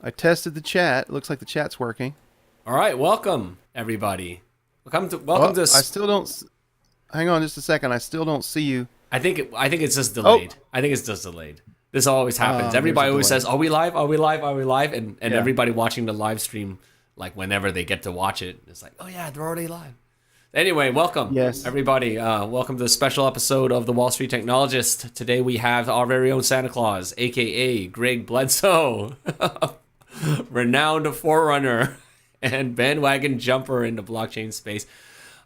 I tested the chat. It looks like the chat's working. All right, welcome everybody. Welcome Oh, to. I still don't. Hang on just a second. I still don't see you. I think it's just Oh, delayed. I think it's just delayed. This always happens. there's a Everybody always delay. says, "Are we live? Are we live? Are we live?" And Yeah. everybody watching the live stream, like whenever they get to watch it, it's like, "Oh yeah, they're already live." Anyway, welcome Yes. everybody. Welcome to the special episode of the Wall Street Technologist. Today we have our very own Santa Claus, aka Greg Bledsoe, renowned forerunner and bandwagon jumper in the blockchain space.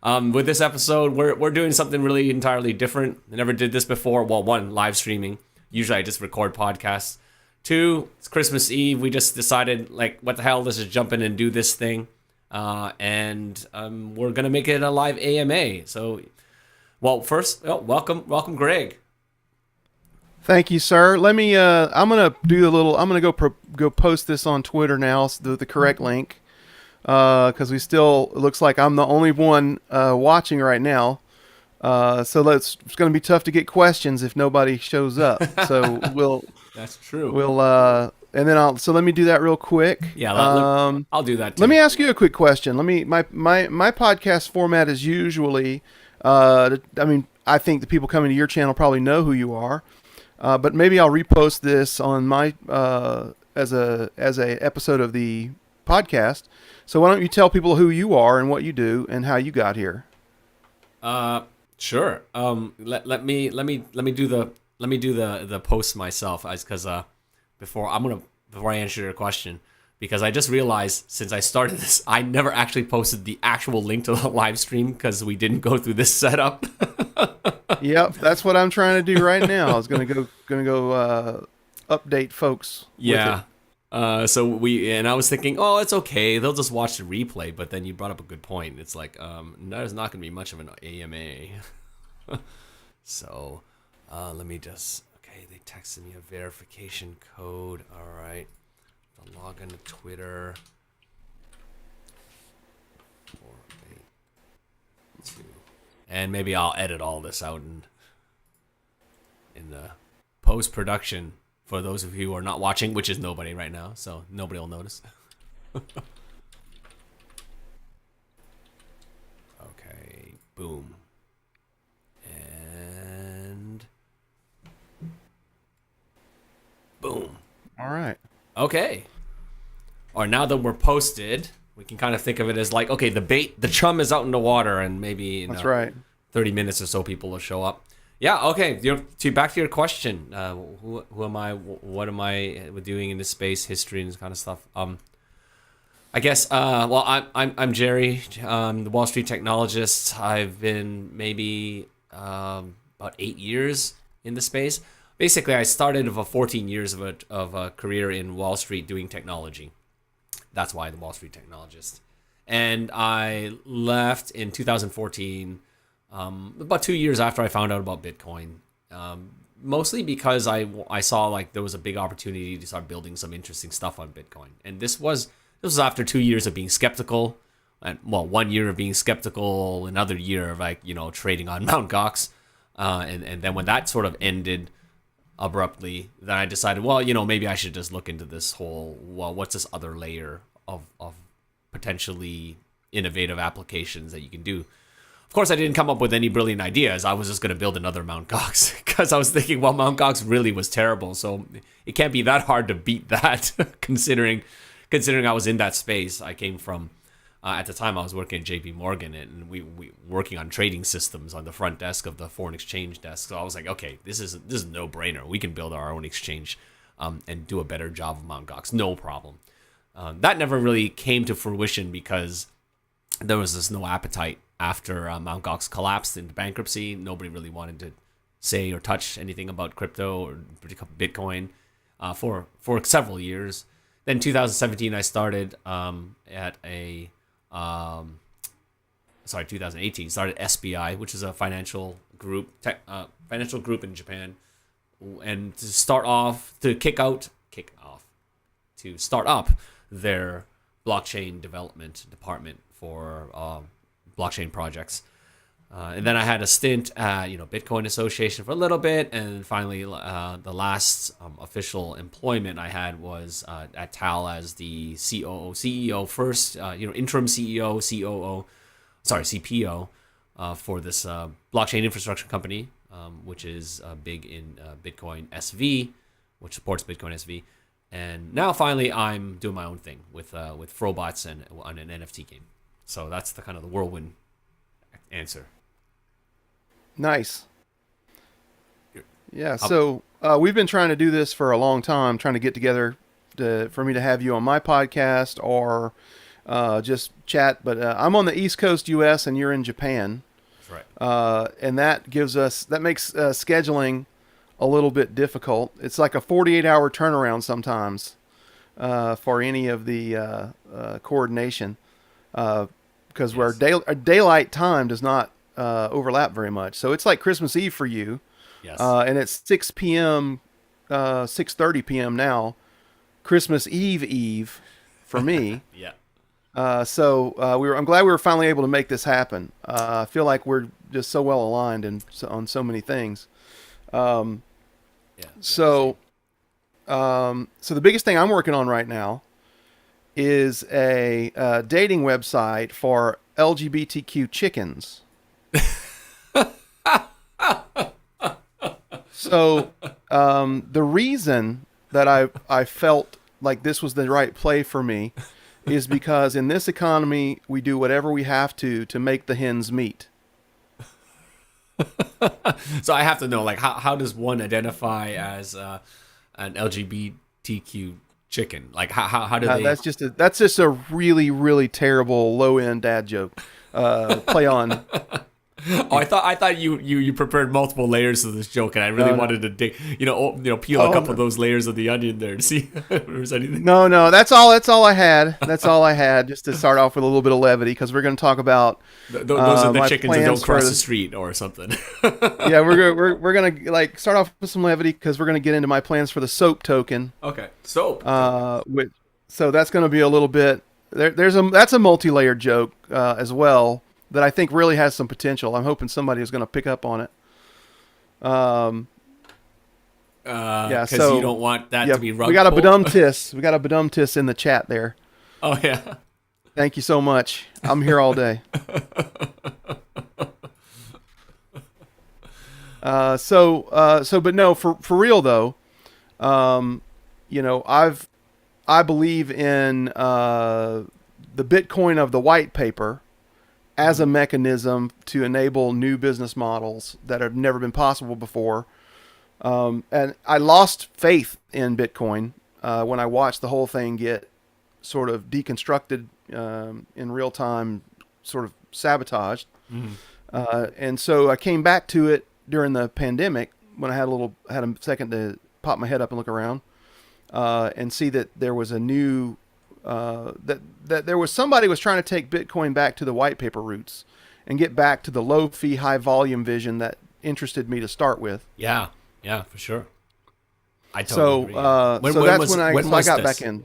With this episode, we're doing something really entirely different. I never did this before. Well, one, live streaming. Usually I just record podcasts. Two, it's Christmas Eve. We just decided, like, what the hell, let's just jump in and do this thing. And we're going to make it a live AMA. So, well, first, welcome, Greg. Thank you, sir. Let me. I'm gonna do a little. I'm gonna go post this on Twitter now. The correct link. Because we still. It looks like I'm the only one watching right now. So it's going to be tough to get questions if nobody shows up. So That's true. and then so let me do that real quick. Yeah, I'll do that too. Let me ask you a quick question. My podcast format is usually, I think the people coming to your channel probably know who you are, but maybe I'll repost this on my as a episode of the podcast. So why don't you tell people who you are and what you do and how you got here? Sure. Let me do the post myself, because before I answer your question, because I just realized since I started this, I never actually posted the actual link to the live stream because we didn't go through this setup. Yep, that's what I'm trying to do right now. I was gonna go update folks. Yeah. With it. And I was thinking, oh, it's okay, they'll just watch the replay. But then you brought up a good point. It's like, there's not going to be much of an AMA. So, let me just. Okay, they texted me a verification code. All right, I'll log into Twitter. 482. And maybe I'll edit all this out in the post production. For those of you who are not watching, which is nobody right now, so nobody will notice. Okay, boom. And boom. All right. Okay. Or now that we're posted, we can kind of think of it as like, okay, the chum is out in the water, and maybe That's right. 30 minutes or so people will show up. Yeah, okay. Back to your question. Who am I? What am I doing in this space? History and this kind of stuff. I guess. Well, I'm Jerry, the Wall Street Technologist. I've been maybe about 8 years in the space. Basically, I started with 14 years of a career in Wall Street doing technology. That's why the Wall Street Technologist. And I left in 2014. About 2 years after I found out about Bitcoin, mostly because I saw like there was a big opportunity to start building some interesting stuff on Bitcoin, and this was after 2 years of being skeptical, and 1 year of being skeptical, another year of trading on Mt. Gox, and then when that sort of ended abruptly, then I decided, maybe I should just look into this whole what's this other layer of potentially innovative applications that you can do. Of course, I didn't come up with any brilliant ideas. I was just going to build another Mt. Gox because I was thinking, Mt. Gox really was terrible, so it can't be that hard to beat that. considering I was in that space. I came from at the time I was working at JP Morgan, and we working on trading systems on the front desk of the foreign exchange desk. So I was like, okay, this is a no brainer. We can build our own exchange and do a better job of Mt. Gox, no problem. That never really came to fruition because there was just no appetite. After Mt. Gox collapsed into bankruptcy, nobody really wanted to say or touch anything about crypto or Bitcoin for several years. Then 2017, I started 2018, started SBI, which is a financial group in Japan, and to start up their blockchain development department for blockchain projects. And then I had a stint at Bitcoin Association for a little bit, and finally the last official employment I had was at Tal as the CEO first, interim CEO, COO, sorry, CPO for this blockchain infrastructure company, which is big in Bitcoin SV, which supports Bitcoin SV. And now finally I'm doing my own thing with Frobots and on an NFT game. So that's the kind of the whirlwind answer. Nice. Yeah, so we've been trying to do this for a long time, trying to get together for me to have you on my podcast or just chat. But I'm on the East Coast U.S. and you're in Japan. That's right. And that makes scheduling a little bit difficult. It's like a 48-hour turnaround sometimes for any of the coordination because our daylight time does not overlap very much. So it's like Christmas Eve for you. Yes. And it's 6 p.m., 6:30 p.m. now. Christmas Eve for me. Yeah. So I'm glad we were finally able to make this happen. I feel like we're just so well aligned on so many things. Yeah. So the biggest thing I'm working on right now is a dating website for LGBTQ chickens. So the reason that I felt like this was the right play for me is because in this economy we do whatever we have to make the hens meet. So I have to know, like, how does one identify as an LGBTQ chicken? Like, how do they? That's just a really, really terrible low end dad joke. Play on. Oh, I thought you prepared multiple layers of this joke, and I really wanted to dig, peel a couple of those layers of the onion there to see if there's anything. No, that's all I had. That's all I had, just to start off with a little bit of levity, because we're going to talk about those are the chickens that don't cross the street or something. Yeah, we're gonna like start off with some levity because we're gonna get into my plans for the soap token. Okay, soap. So that's going to be a little bit. That's a multi-layered joke as well, that I think really has some potential. I'm hoping somebody is going to pick up on it. Because you don't want that to be rug We got a pull. badum-tis. We got a badum-tis in the chat there. Oh, yeah. Thank you so much. I'm here all day. But no, for real though, I believe in the Bitcoin of the white paper as a mechanism to enable new business models that have never been possible before. And I lost faith in Bitcoin when I watched the whole thing get sort of deconstructed in real time, sort of sabotaged. Mm-hmm. And so I came back to it during the pandemic when I had a second to pop my head up and look around and see that there was a new that there was somebody was trying to take Bitcoin back to the white paper roots and get back to the low fee, high volume vision that interested me to start with. Yeah, for sure. I totally agree. That's when I got back in.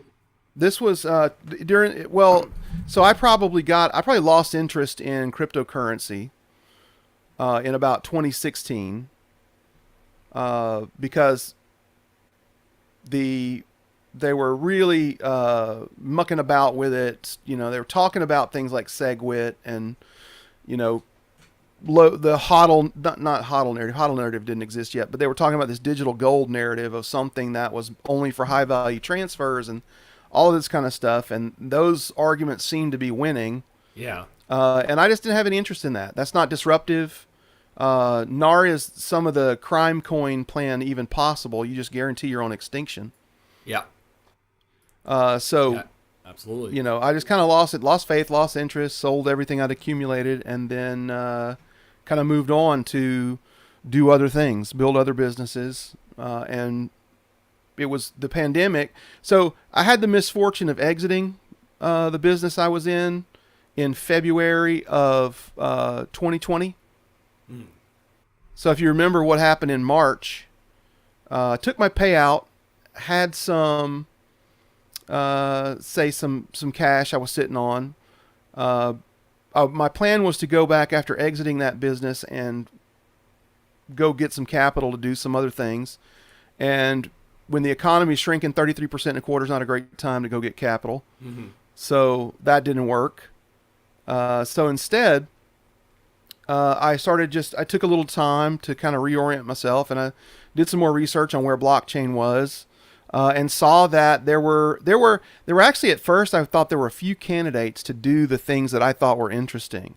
This was so I probably lost interest in cryptocurrency in about 2016 because they were really mucking about with it. They were talking about things like SegWit and the HODL, not HODL narrative. HODL narrative didn't exist yet, but they were talking about this digital gold narrative of something that was only for high value transfers and all of this kind of stuff. And those arguments seemed to be winning. Yeah. And I just didn't have any interest in that. That's not disruptive. Nor is some of the crime coin plan even possible. You just guarantee your own extinction. Yeah. Yeah, absolutely. I just kind of lost faith, lost interest, sold everything I'd accumulated, and then kind of moved on to do other things, build other businesses. And it was the pandemic. So I had the misfortune of exiting the business I was in February of 2020. Mm. So if you remember what happened in March, took my payout, had some cash I was sitting on, my plan was to go back after exiting that business and go get some capital to do some other things. And when the economy's shrinking 33% in a quarter is not a great time to go get capital. Mm-hmm. So that didn't work. So instead, I took a little time to kind of reorient myself, and I did some more research on where blockchain was, and saw that there were actually, at first I thought there were a few candidates to do the things that I thought were interesting.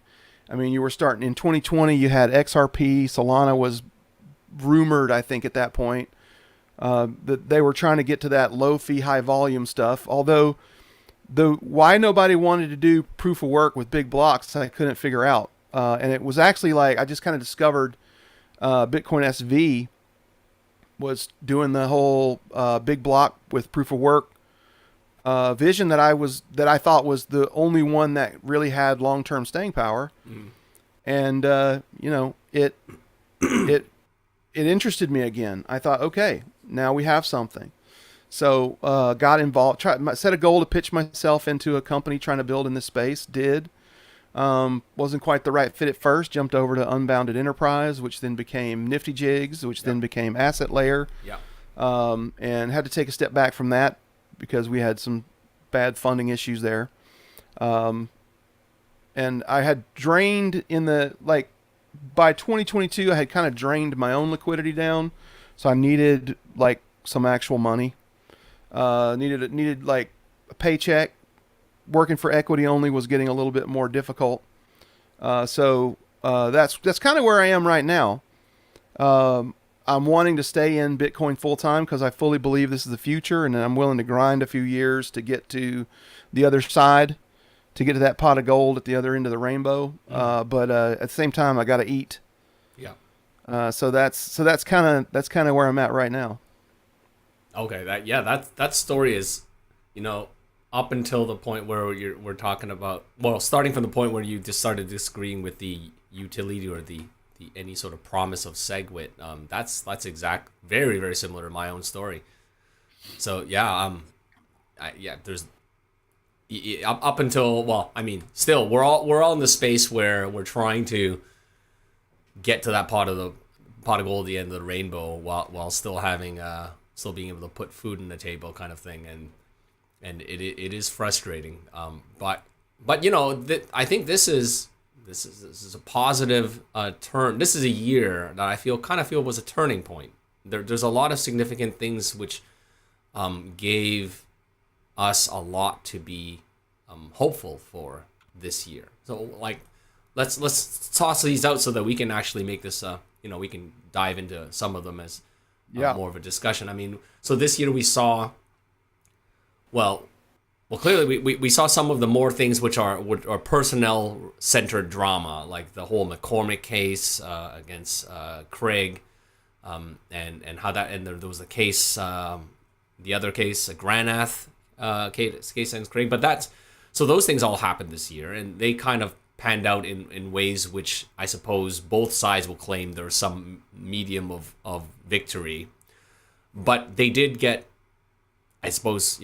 I mean, you were starting in 2020, you had XRP, Solana was rumored, I think at that point, that they were trying to get to that low fee, high volume stuff. Although why nobody wanted to do proof of work with big blocks, I couldn't figure out. And it was actually like, I just kind of discovered Bitcoin SV was doing the whole big block with proof of work vision that I thought was the only one that really had long-term staying power. Mm. And it interested me again. I thought, okay, now we have something. So got involved, set a goal to pitch myself into a company trying to build in this space. Did. Wasn't quite the right fit at first. Jumped over to Unbounded Enterprise, which then became Nifty Jigs, which then became Asset Layer. Yeah. And had to take a step back from that because we had some bad funding issues there. And I had drained by 2022, I had kind of drained my own liquidity down. So I needed some actual money. Needed like a paycheck. Working for equity only was getting a little bit more difficult. So that's kind of where I am right now. I'm wanting to stay in Bitcoin full time because I fully believe this is the future, and I'm willing to grind a few years to get to the other side, to get to that pot of gold at the other end of the rainbow. But at the same time, I got to eat. Yeah. So that's kind of where I'm at right now. Okay. That story is, up until the point where we're talking about, starting from the point where you just started disagreeing with the utility or the any sort of promise of SegWit, that's very, very similar to my own story. So there's up until, still we're all in the space where we're trying to get to that pot of gold at the end of the rainbow while still being able to put food on the table, kind of thing, and it is frustrating. But I think this is a positive turn. This is a year that I feel was a turning point. There's a lot of significant things which gave us a lot to be hopeful for this year. So let's toss these out so that we can actually make this we can dive into some of them as more of a discussion. So this year we saw, clearly we saw some of the more things which are personnel-centered drama, like the whole McCormick case against Craig, and how that, and there was a case, the other case, a Granath case against Craig. But so those things all happened this year, and they kind of panned out in ways which I suppose both sides will claim there's some medium of victory. But they did get, I suppose,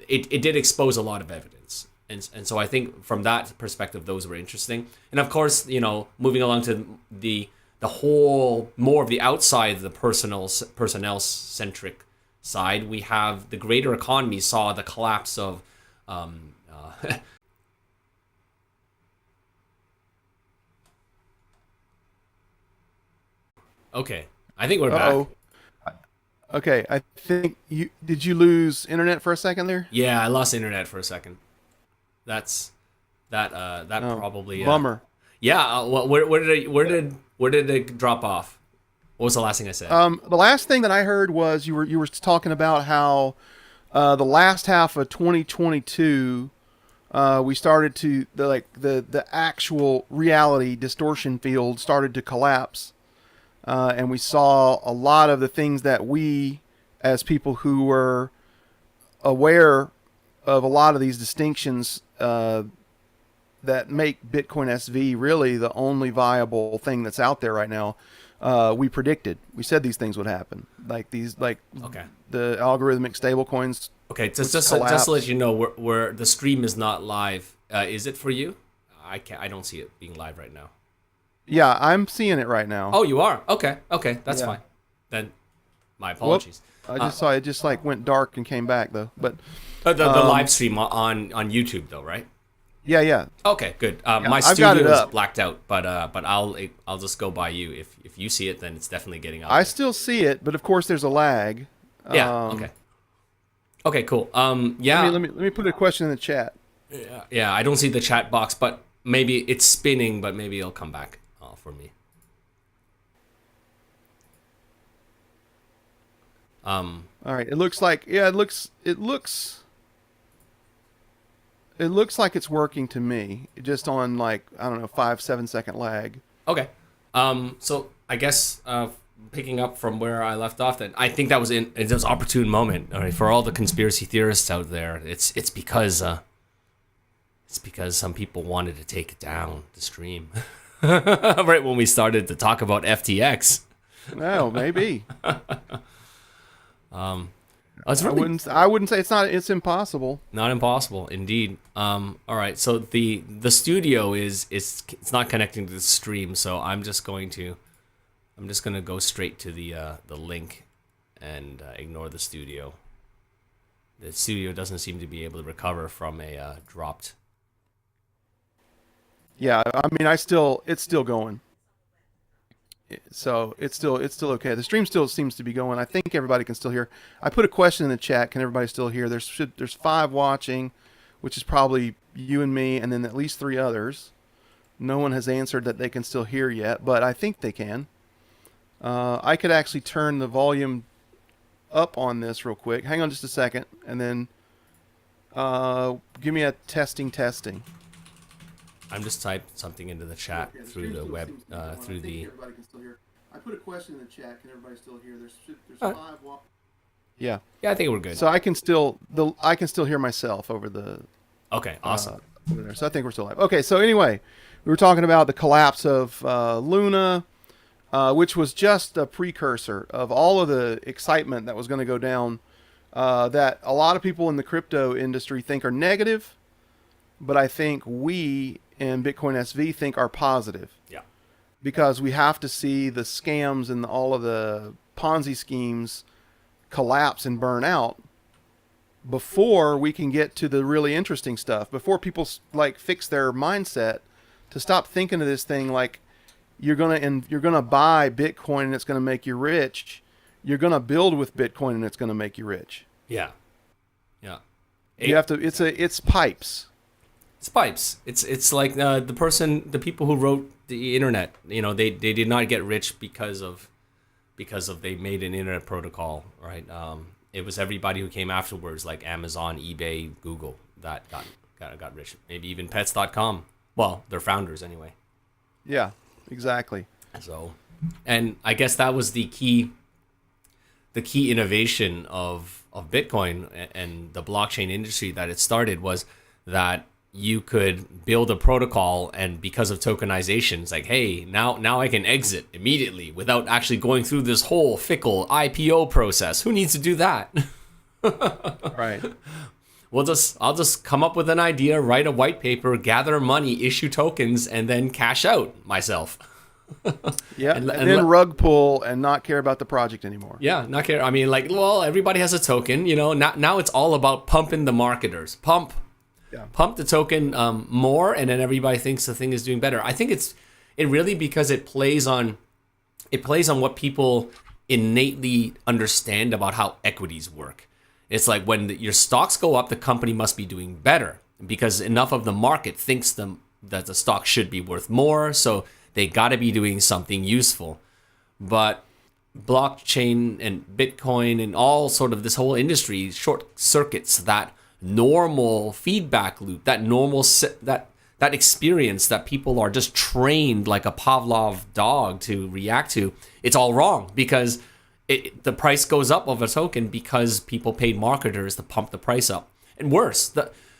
it did expose a lot of evidence. And so I think from that perspective, those were interesting. And of course, moving along to the whole, more of the outside, the personnel-centric side, we have the greater economy saw the collapse of Okay, I think we're back. Okay, I think did you lose internet for a second there? Yeah, I lost internet for a second. That probably bummer. Yeah, where did it drop off? What was the last thing I said? The last thing that I heard was you were talking about how the last half of 2022 we started to the actual reality distortion field started to collapse. And we saw a lot of the things that we, as people who were aware of a lot of these distinctions that make Bitcoin SV really the only viable thing that's out there right now, we predicted. We said these things would happen, the algorithmic stablecoins. Okay, just to let you know, where the stream is not live. Is it for you? I don't see it being live right now. Yeah, I'm seeing it right now. Oh, you are? Okay, that's Yeah. fine. Then, my apologies. I just saw it just like went dark and came back though. But The live stream on YouTube though, right? yeah. Okay, good. My I've got it studio is up. blacked out, but I'll just go by you. If you see it, then it's definitely getting out. I still see it, but of course there's a lag. Yeah. Okay. Okay. Cool. Yeah. Let me put a question in the chat. Yeah. I don't see the chat box, but maybe it's spinning. But maybe it'll come back for me. All right. It looks like it looks like it's working to me. Just on like I don't know 5-7 second lag. Okay. So I guess picking up from where I left off, then I think that was it was an opportune moment. All right, for all the conspiracy theorists out there, it's because some people wanted to take down the stream right when we started to talk about FTX. No, maybe. It's really I wouldn't say it's impossible. not impossible, indeed. All right, so the studio it's not connecting to the stream, so I'm just gonna go straight to the link and ignore the studio. The studio doesn't seem to be able to recover from a dropped. Yeah, I mean it's still going. So it's still okay. The stream still seems to be going. I think everybody can still hear. I put a question in the chat. Can everybody still hear? There's 5 watching, which is probably you and me, and then at least 3 others. No one has answered that they can still hear yet, but I think they can. I could actually turn the volume up on this real quick. Hang on just a second, and then give me a testing. I'm just typing something into the chat through the web through the. Everybody can still hear. I put a question in the chat. Can everybody still hear? There's 5. Yeah. Yeah, I think we're good. So I can still hear myself over the. Okay, awesome. Over there. So I think we're still live. Okay, so anyway, we were talking about the collapse of Luna, which was just a precursor of all of the excitement that was going to go down. That a lot of people in the crypto industry think are negative, but I think we in Bitcoin SV think are positive. Yeah. Because we have to see the scams and all of the Ponzi schemes collapse and burn out before we can get to the really interesting stuff. Before people like fix their mindset to stop thinking of this thing like you're gonna buy Bitcoin and it's gonna make you rich. You're gonna build with Bitcoin and it's gonna make you rich. Yeah. Yeah. You have to. It's pipes. It's pipes. It's like the people who wrote the internet. You know, they did not get rich because of they made an internet protocol, right? It was everybody who came afterwards, like Amazon, eBay, Google, that got rich. Maybe even Pets.com. Well, they're founders anyway. Yeah, exactly. So, and I guess that was the key innovation of Bitcoin and the blockchain industry that it started was that you could build a protocol, and because of tokenization, it's like, hey, now I can exit immediately without actually going through this whole fickle IPO process. Who needs to do that? Right. I'll just come up with an idea, write a white paper, gather money, issue tokens, and then cash out myself. Yeah, and then rug pull and not care about the project anymore. Yeah, not care. I mean, like, well, everybody has a token, you know. Now it's all about pumping the marketers. Pump the token more, and then everybody thinks the thing is doing better. I think it really because it plays on what people innately understand about how equities work. It's like when your stocks go up, the company must be doing better because enough of the market thinks that the stock should be worth more, so they got to be doing something useful. But blockchain and Bitcoin and all sort of this whole industry short circuits that normal feedback loop, that normal that experience that people are just trained like a Pavlov dog to react to. It's all wrong because the price goes up of a token because people paid marketers to pump the price up. And worse,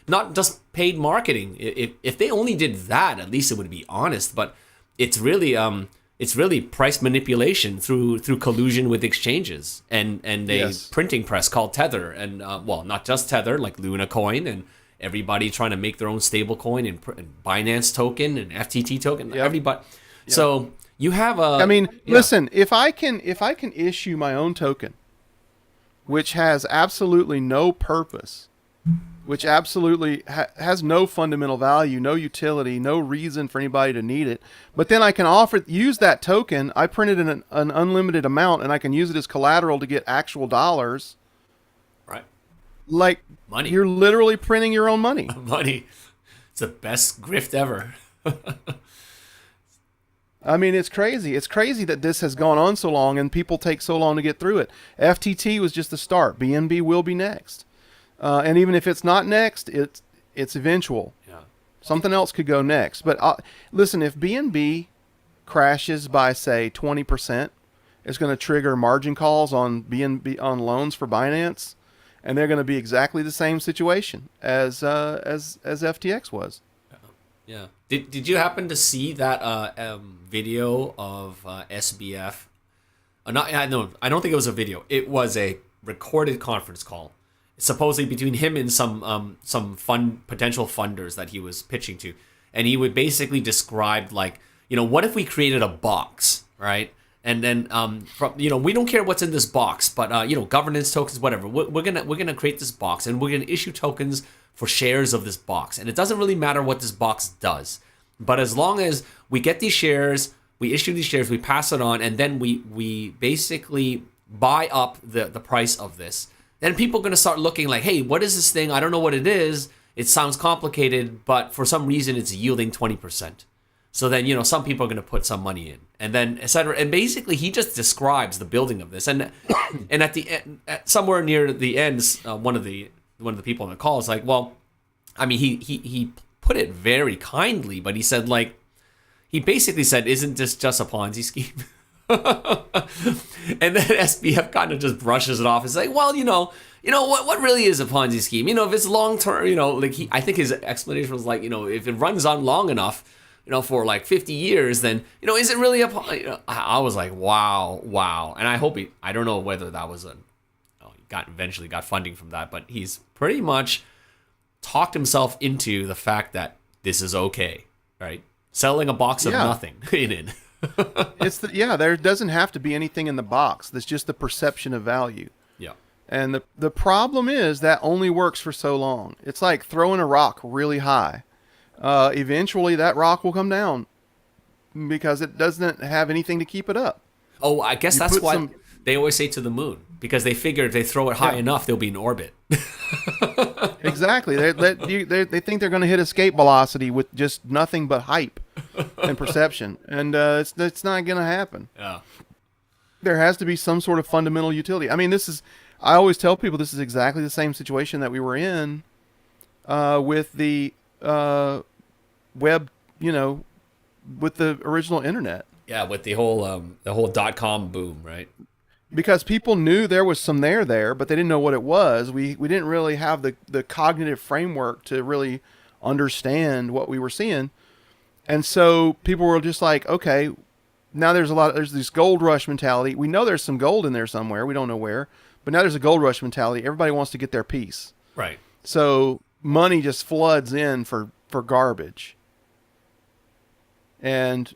not just paid marketing. If they only did that, at least it would be honest. But it's really price manipulation through collusion with exchanges and a printing press called Tether, and well, not just Tether, like Luna Coin everybody trying to make their own stable coin and Binance token and FTT token. Yep. Everybody. Yep. So you have a. I mean, yeah. listen, if I can issue my own token, which has absolutely no purpose, which absolutely has no fundamental value, no utility, no reason for anybody to need it, but then I can use that token. I printed an unlimited amount, and I can use it as collateral to get actual dollars. Right. Like Money. You're literally printing your own money. Money. It's the best grift ever. I mean, it's crazy. It's crazy that this has gone on so long and people take so long to get through it. FTT was just the start. BNB will be next. And even if it's not next, it's eventual. Yeah. Something else could go next. But listen, if BNB crashes by, say, 20%, it's going to trigger margin calls on BNB on loans for Binance, and they're going to be exactly the same situation as FTX was. Yeah. Did you happen to see that video of SBF? No, I don't think it was a video. It was a recorded conference call, supposedly between him and some potential funders that he was pitching to, and he would basically describe, like, what if we created a box, right? And then we don't care what's in this box, but governance tokens, whatever. We're gonna create this box, and we're gonna issue tokens for shares of this box. And it doesn't really matter what this box does, but as long as we get these shares, we issue these shares, we pass it on, and then we basically buy up the price of this. Then people are going to start looking like, hey, what is this thing? I don't know what it is. It sounds complicated, but for some reason it's yielding 20%. So then, some people are going to put some money in, and then et cetera. And basically he just describes the building of this. And at the end, somewhere near the end, one of the people on the call is like, well, I mean, he put it very kindly, but he said, like, he basically said, isn't this just a Ponzi scheme? And then SBF kind of just brushes it off. It's like, well, what really is a Ponzi scheme? If it's long term, I think his explanation was like, if it runs on long enough, for like 50 years, then, is it really I was like, wow. And I don't know whether that was eventually got funding from that, but he's pretty much talked himself into the fact that this is okay, right? Selling a box of nothing in it. There doesn't have to be anything in the box. That's just the perception of value. Yeah. And the problem is that only works for so long. It's like throwing a rock really high. Eventually that rock will come down because it doesn't have anything to keep it up. Oh, I guess that's why they always say to the moon, because they figure if they throw it high enough, they'll be in orbit. Exactly. They think they're going to hit escape velocity with just nothing but hype and perception, and it's not going to happen. Yeah. There has to be some sort of fundamental utility. I mean, I always tell people this is exactly the same situation that we were in with the web, with the original internet. Yeah, with the whole .com boom, right? Because people knew there was some there, but they didn't know what it was. We didn't really have the cognitive framework to really understand what we were seeing. And so people were just like, okay, now there's this gold rush mentality. We know there's some gold in there somewhere. We don't know where, but now there's a gold rush mentality. Everybody wants to get their piece. Right. So money just floods in for garbage. And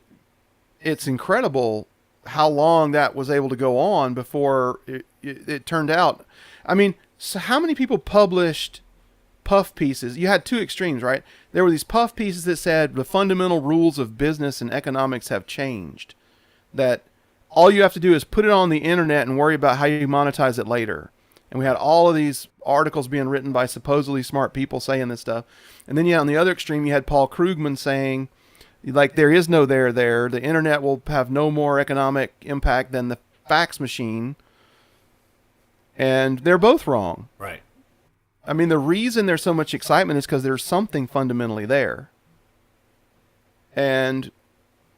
it's incredible how long that was able to go on before it turned out. I mean, so how many people published puff pieces? You had two extremes, right? There were these puff pieces that said the fundamental rules of business and economics have changed. That all you have to do is put it on the internet and worry about how you monetize it later. And we had all of these articles being written by supposedly smart people saying this stuff. And then on the other extreme, you had Paul Krugman saying, like, there is no there. The internet will have no more economic impact than the fax machine. And they're both wrong. Right. I mean, the reason there's so much excitement is because there's something fundamentally there. And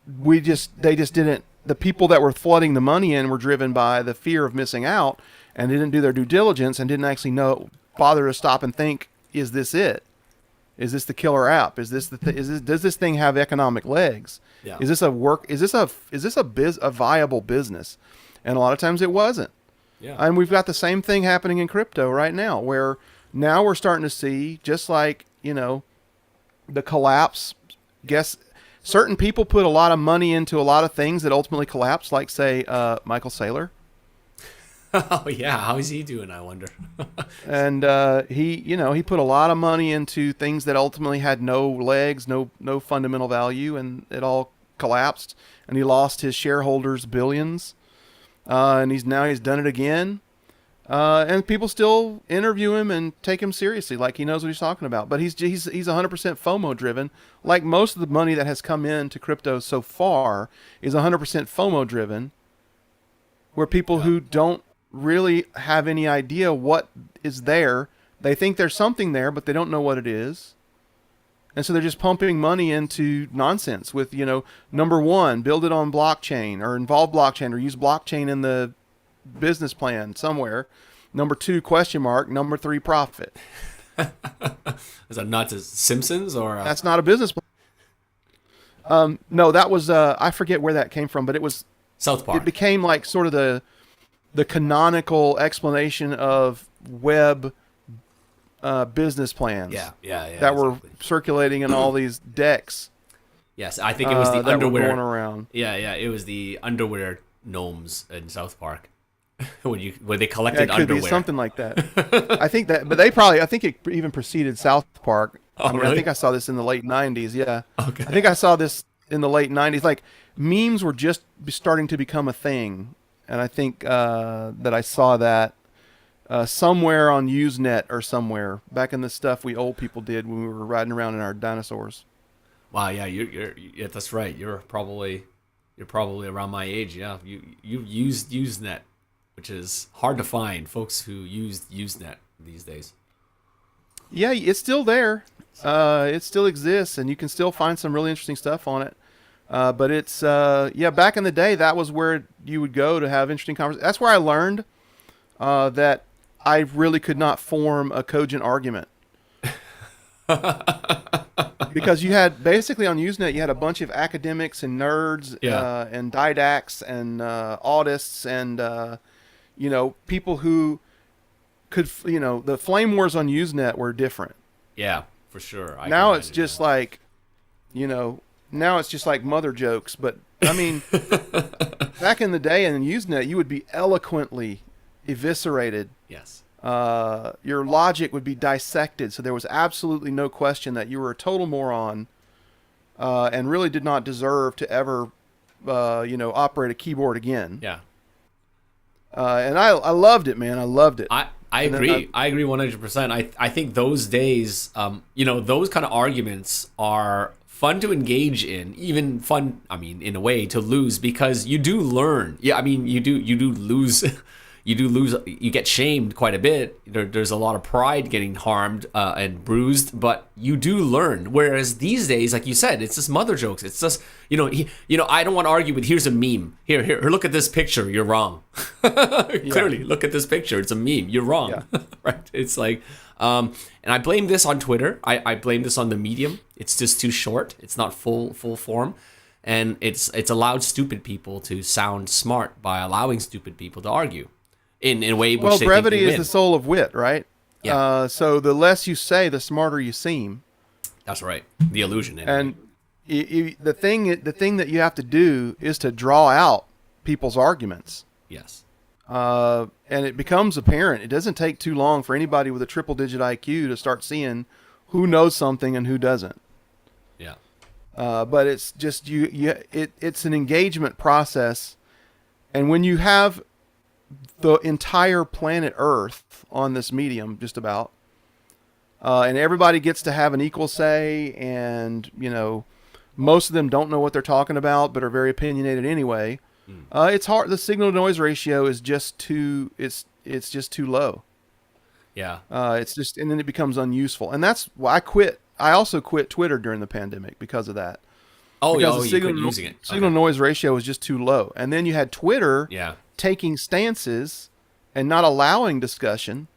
they just didn't, the people that were flooding the money in were driven by the fear of missing out and didn't do their due diligence and didn't actually bother to stop and think, is this it? Is this the killer app? Does this thing have economic legs? Yeah. Is this a viable business? And a lot of times it wasn't. Yeah. And we've got the same thing happening in crypto right now, where now we're starting to see, just like the collapse. Guess certain people put a lot of money into a lot of things that ultimately collapse, like say Michael Saylor. Oh yeah, how is he doing? I wonder. And he put a lot of money into things that ultimately had no legs, no fundamental value, and it all collapsed. And he lost his shareholders billions. And he's done it again. And people still interview him and take him seriously, like he knows what he's talking about. But he's 100% FOMO driven. Like most of the money that has come into crypto so far is 100% FOMO driven, where people who don't really have any idea what is there, they think there's something there, but they don't know what it is. And so they're just pumping money into nonsense with, number one, build it on blockchain or involve blockchain or use blockchain in the business plan somewhere. Number two, question mark. Number three, profit. Is that not to Simpsons or? That's not a business plan. No, that was, I forget where that came from, but it was South Park. It became like sort of the canonical explanation of web business plans. Yeah. That were circulating in all these decks. Yes, I think it was the that underwear were going around. Yeah, it was the underwear gnomes in South Park when they collected It could underwear. be something like that. I think that, but I think it even preceded South Park. Oh, really? I think I saw this in the late 90s. Yeah. Okay. I think I saw this in the late 90s. Like memes were just starting to become a thing, and I think that I saw that. Somewhere on Usenet or somewhere back in the stuff we old people did when we were riding around in our dinosaurs. Wow, yeah, yeah, that's right. You're probably around my age. Yeah, you used Usenet, which is hard to find folks who used Usenet these days. Yeah, it's still there. It still exists, and you can still find some really interesting stuff on it. But it's back in the day, that was where you would go to have interesting conversations. That's where I learned that I really could not form a cogent argument. Because you had, basically on Usenet, you had a bunch of academics and nerds and didacts and autists and, people who could, the flame wars on Usenet were different. Yeah, for sure. Now it's just like, now it's just like mother jokes. But, I mean, back in the day in Usenet, you would be eloquently eviscerated. Yes. Your logic would be dissected, so there was absolutely no question that you were a total moron, and really did not deserve to ever, operate a keyboard again. Yeah. And I loved it, man. I loved it. I agree. I agree 100%. I think those days, those kind of arguments are fun to engage in, even fun, in a way, to lose, because you do learn. Yeah, you do lose. You get shamed quite a bit. There's a lot of pride getting harmed and bruised, but you do learn. Whereas these days, like you said, it's just mother jokes. It's just, I don't want to argue with, here's a meme. Here, look at this picture. You're wrong. Clearly, look at this picture. It's a meme. You're wrong. Yeah. Right? It's like, and I blame this on Twitter. I blame this on the medium. It's just too short. It's not full form. And it's allowed stupid people to sound smart by allowing stupid people to argue. In a way which they brevity think they is the soul of wit, right? Yeah. So the less you say, the smarter you seem. That's right. The illusion. And the thing that you have to do is to draw out people's arguments. Yes. And it becomes apparent. It doesn't take too long for anybody with a triple-digit IQ to start seeing who knows something and who doesn't. Yeah. But it's just it's an engagement process, and when you have the entire planet Earth on this medium, just about, and everybody gets to have an equal say, and most of them don't know what they're talking about but are very opinionated anyway. It's hard. The signal to noise ratio is just too it's just too low. Yeah. And then it becomes unuseful, and that's why I quit. I also quit Twitter during the pandemic because of that. Because you quit using it. Signal to noise ratio was just too low, and then you had Twitter. Yeah. Taking stances and not allowing discussion,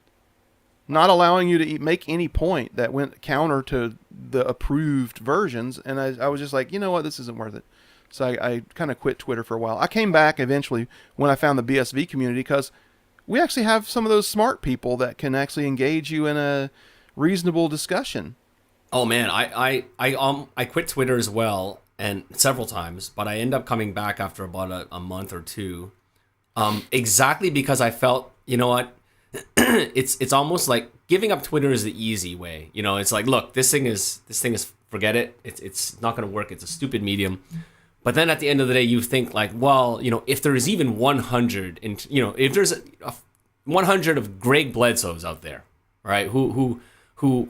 not allowing you to make any point that went counter to the approved versions. And I was just like, you know what, this isn't worth it. So I kind of quit Twitter for a while. I came back eventually when I found the BSV community, because we actually have some of those smart people that can actually engage you in a reasonable discussion. Oh man, I quit Twitter as well, and several times, but I end up coming back after about a month or two, exactly because I felt, you know what, it's almost like giving up Twitter is the easy way. You know, it's like, look, this thing is forget it. It's not going to work. It's a stupid medium. But then at the end of the day, you think like, well, you know, if there is even 100, if there's 100 of Greg Bledsoes out there, right, who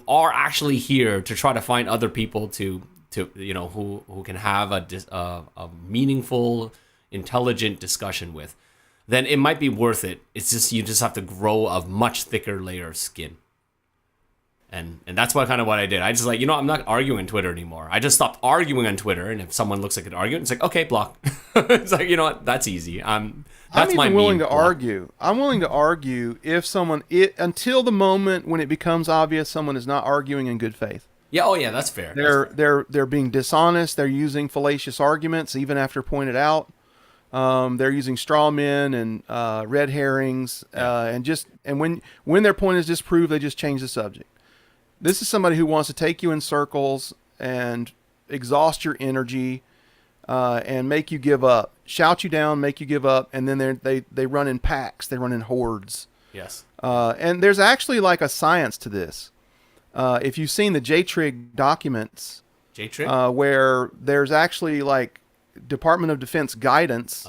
are actually here to try to find other people to who can have a meaningful, intelligent discussion with, then it might be worth it. It's just you just have to grow a much thicker layer of skin. And that's what I did. I just like, I'm not arguing on Twitter anymore. I just stopped arguing on Twitter, and if someone looks like an argument, it's like, okay, block. It's like, you know what, that's easy. I'm even willing to argue. I'm willing to argue if someone until the moment when it becomes obvious someone is not arguing in good faith. Yeah, oh yeah, that's fair. They're being dishonest. They're using fallacious arguments even after pointed out. They're using straw men and red herrings, and when their point is disproved, they just change the subject. This is somebody who wants to take you in circles and exhaust your energy, and make you give up, shout you down, make you give up, and then they run in packs, they run in hordes. Yes. And there's actually like a science to this. If you've seen the JTRIG documents, where there's actually like Department of Defense guidance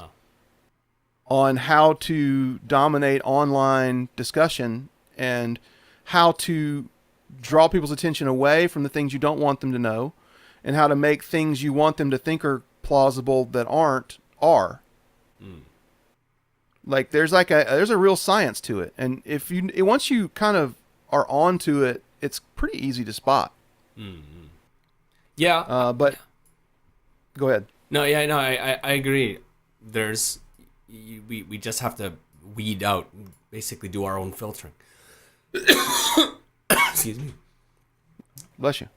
on how to dominate online discussion and how to draw people's attention away from the things you don't want them to know, and how to make things you want them to think are plausible that aren't are. Like there's a real science to it, and once you kind of are onto it, it's pretty easy to spot. Yeah. But go ahead. No, yeah, no, I agree. We just have to weed out, basically do our own filtering. Excuse me. Bless you.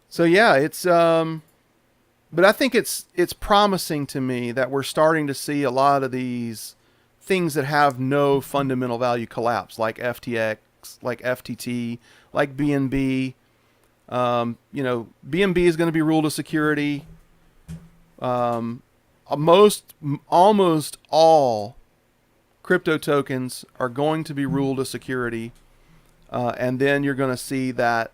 So yeah, it's but I think it's promising to me that we're starting to see a lot of these things that have no fundamental value collapse, like FTX, like FTT, like BNB. BNB is going to be ruled as security. Almost all crypto tokens are going to be ruled as security. And then you're going to see that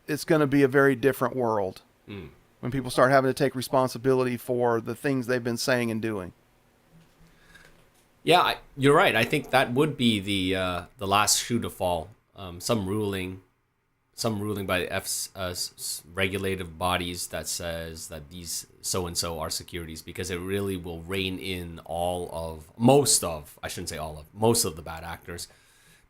it's going to be a very different world when people start having to take responsibility for the things they've been saying and doing. Yeah, you're right. I think that would be the last shoe to fall. Some ruling by the regulative bodies that says that these so-and-so are securities, because it really will rein in most of the bad actors.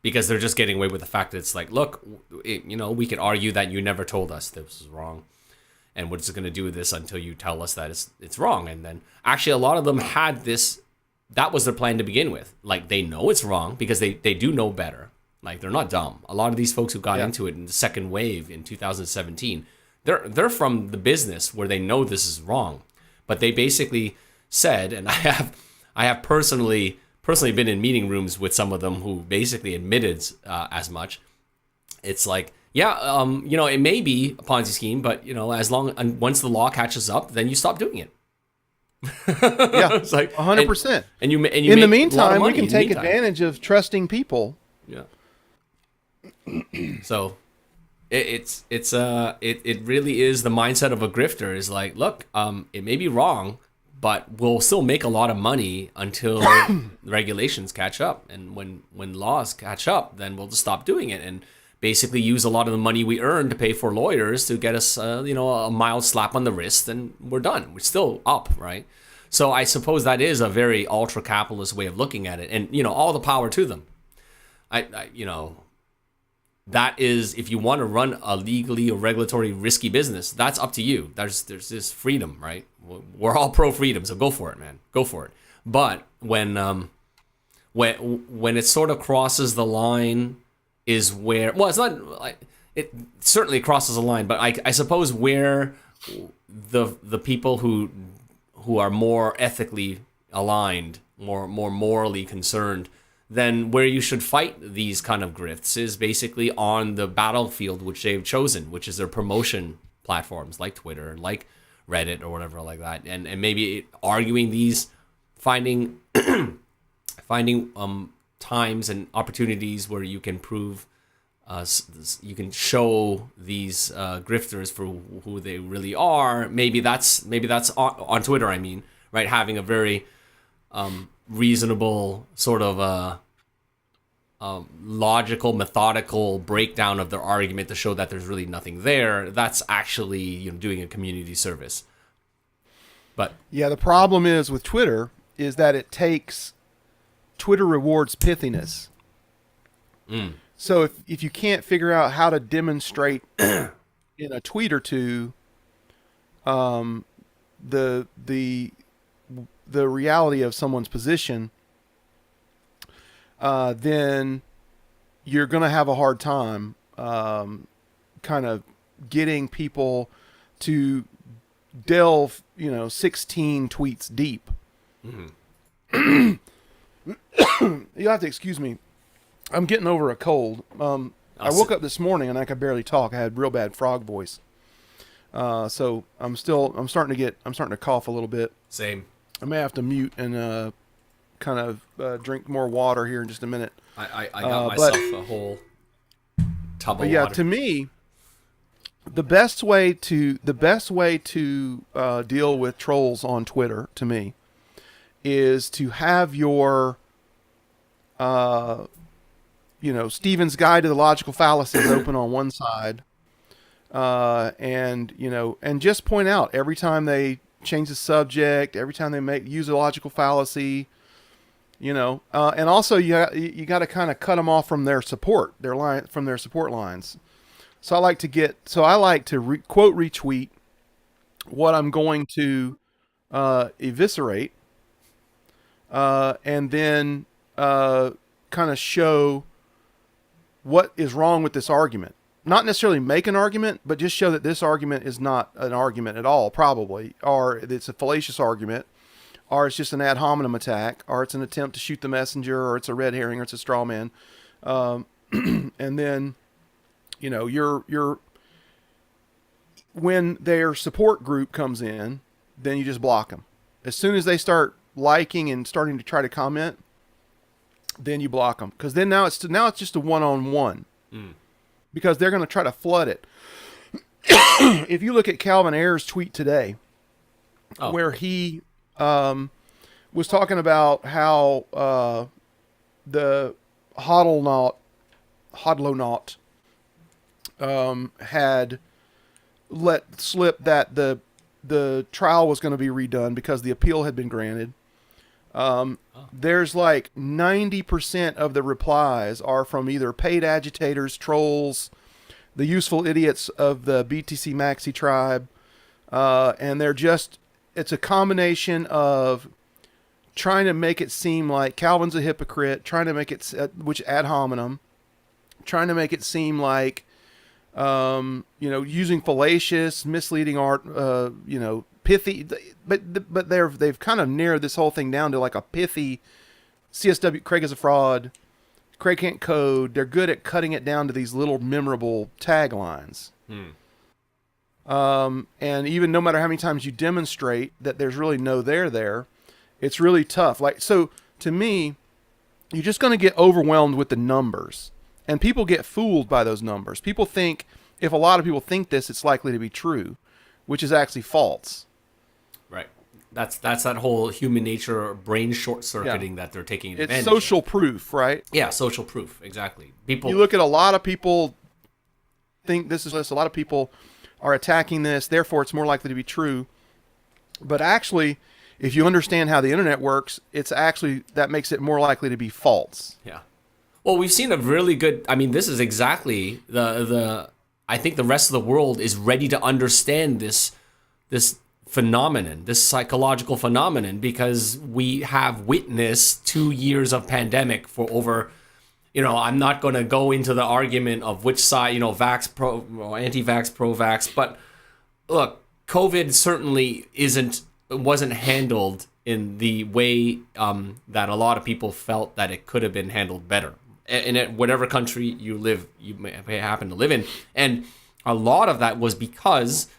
Because they're just getting away with the fact that it's like, look, we could argue that you never told us this was wrong, and we're just going to do this until you tell us that it's wrong. And then actually a lot of them had this, that was their plan to begin with. Like they know it's wrong because they do know better. Like they're not dumb. A lot of these folks who got into it in the second wave in 2017, they're from the business where they know this is wrong, but they basically said, and I have personally been in meeting rooms with some of them who basically admitted as much. It's like, it may be a Ponzi scheme, but once the law catches up, then you stop doing it. Yeah, it's like 100%. And you in the meantime, we can take advantage of trusting people. Yeah. So, it really is the mindset of a grifter. Is like, look, it may be wrong, but we'll still make a lot of money until regulations catch up. And when laws catch up, then we'll just stop doing it and basically use a lot of the money we earn to pay for lawyers to get us, a mild slap on the wrist, and we're done. We're still up, right? So I suppose that is a very ultra-capitalist way of looking at it. And, all the power to them. That is, if you want to run a legally or regulatory risky business, that's up to you. There's this freedom, right? We're all pro freedom, so go for it, man. Go for it. But when it sort of crosses the line is where, well, it's not like it certainly crosses a line, but I suppose where the people who are more ethically aligned, more morally concerned, then where you should fight these kind of grifts is basically on the battlefield which they've chosen, which is their promotion platforms like Twitter, like Reddit or whatever like that, and maybe arguing these, finding times and opportunities where you can prove, you can show these grifters for who they really are. Maybe that's on Twitter. I mean, right, having a very reasonable sort of logical, methodical breakdown of their argument to show that there's really nothing there. That's actually doing a community service. But yeah, the problem is with Twitter is that Twitter rewards pithiness. So if you can't figure out how to demonstrate in a tweet or two the reality of someone's position, then you're going to have a hard time kind of getting people to delve, 16 tweets deep. You'll have to excuse me. I'm getting over a cold. I woke up this morning and I could barely talk. I had real bad frog voice. So I'm starting to cough a little bit. Same. I may have to mute and kind of drink more water here in just a minute. I got myself a whole tub of water. Yeah, to me, the best way to deal with trolls on Twitter, to me, is to have your Stephen's Guide to the Logical Fallacies open on one side, and just point out every time they change the subject, every time they use a logical fallacy, and also you got to kind of cut them off from their support lines. So I like to quote retweet what I'm going to eviscerate, and then kind of show what is wrong with this argument. Not necessarily make an argument, but just show that this argument is not an argument at all, probably, or it's a fallacious argument, or it's just an ad hominem attack, or it's an attempt to shoot the messenger, or it's a red herring, or it's a straw man. And then, when their support group comes in, then you just block them. As soon as they start liking and starting to try to comment, then you block them. Because then now it's just a one-on-one. Because they're going to try to flood it. If you look at Calvin Ayers' tweet today, where he was talking about how the Hodlonaut had let slip that the trial was going to be redone because the appeal had been granted. There's like 90% of the replies are from either paid agitators, trolls, the useful idiots of the BTC Maxi tribe. And it's a combination of trying to make it seem like Calvin's a hypocrite, trying to make it, which ad hominem, trying to make it seem like, using fallacious, misleading art, pithy, but they've kind of narrowed this whole thing down to like a pithy CSW. Craig is a fraud. Craig can't code. They're good at cutting it down to these little memorable taglines. And even no matter how many times you demonstrate that there's really no there, it's really tough. So to me, you're just going to get overwhelmed with the numbers, and people get fooled by those numbers. People think if a lot of people think this, it's likely to be true, which is actually false. Right. That's that whole human nature brain short circuiting that they're taking advantage of. It's social proof, right? Yeah, social proof. Exactly. People. You look at a lot of people think this is this. A lot of people are attacking this. Therefore, it's more likely to be true. But actually, if you understand how the internet works, that makes it more likely to be false. Yeah. Well, we've seen a really good. I mean, this is exactly the. I think the rest of the world is ready to understand this phenomenon, this psychological phenomenon, because we have witnessed 2 years of pandemic for over, I'm not going to go into the argument of which side, vax pro, or anti-vax, pro-vax, but look, COVID certainly wasn't handled in the way that a lot of people felt that it could have been handled better in whatever country you may happen to live in. And a lot of that was because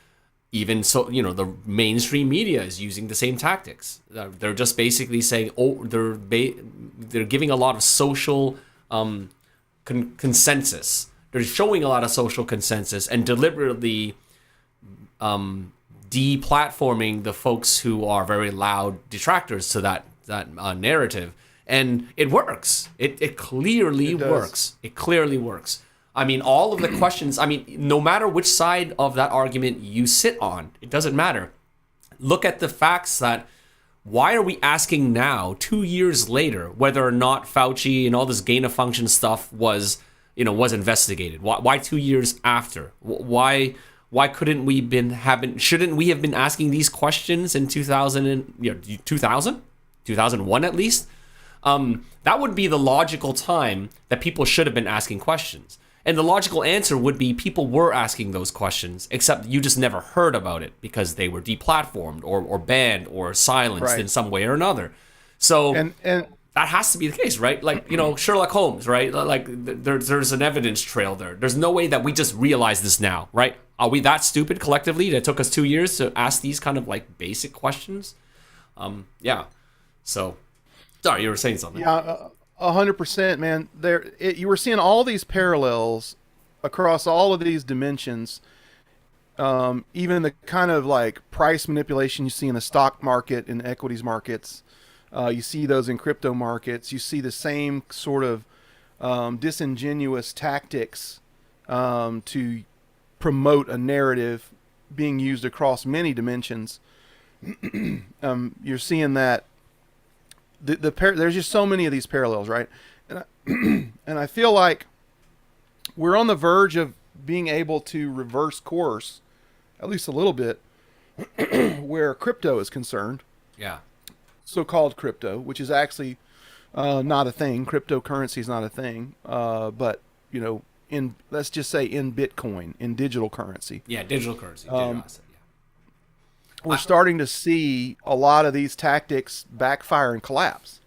even so, the mainstream media is using the same tactics. They're just basically saying, they're giving a lot of social consensus. They're showing a lot of social consensus and deliberately deplatforming the folks who are very loud detractors to that narrative. And it works. It clearly works. It clearly works. I mean, all of the questions, no matter which side of that argument you sit on, it doesn't matter. Look at the facts that why are we asking now, 2 years later, whether or not Fauci and all this gain of function stuff was investigated? Why 2 years after? Why couldn't we shouldn't we have been asking these questions in 2001 at least? That would be the logical time that people should have been asking questions. And the logical answer would be people were asking those questions, except you just never heard about it because they were deplatformed or banned or silenced in some way or another. So and that has to be the case, right? Like, Sherlock Holmes, right? Like there's an evidence trail there. There's no way that we just realize this now, right? Are we that stupid collectively that it took us 2 years to ask these kind of like basic questions? Yeah. So, sorry, you were saying something. Yeah, 100%, man. You were seeing all these parallels across all of these dimensions. Even the kind of like price manipulation you see in the stock market and equities markets. You see those in crypto markets. You see the same sort of disingenuous tactics to promote a narrative being used across many dimensions. You're seeing that there's just so many of these parallels, right? And I feel like we're on the verge of being able to reverse course, at least a little bit, where crypto is concerned. Yeah. So-called crypto, which is actually not a thing. Cryptocurrency is not a thing. But let's just say in Bitcoin, in digital currency. Yeah, digital currency. Digital asset, yeah. We're starting to see a lot of these tactics backfire and collapse.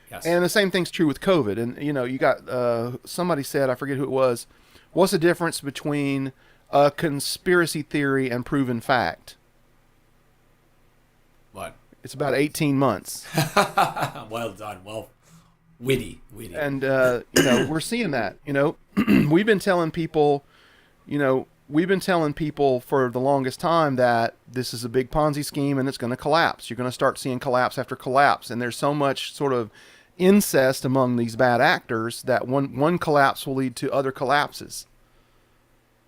Yes. And the same thing's true with COVID. And, you got somebody said, I forget who it was, what's the difference between a conspiracy theory and proven fact? What? It's about 18 months. Well done. Well, witty. And, we're seeing that, we've been telling people, for the longest time that this is a big Ponzi scheme and it's going to collapse. You're going to start seeing collapse after collapse. And there's so much sort of incest among these bad actors that one collapse will lead to other collapses.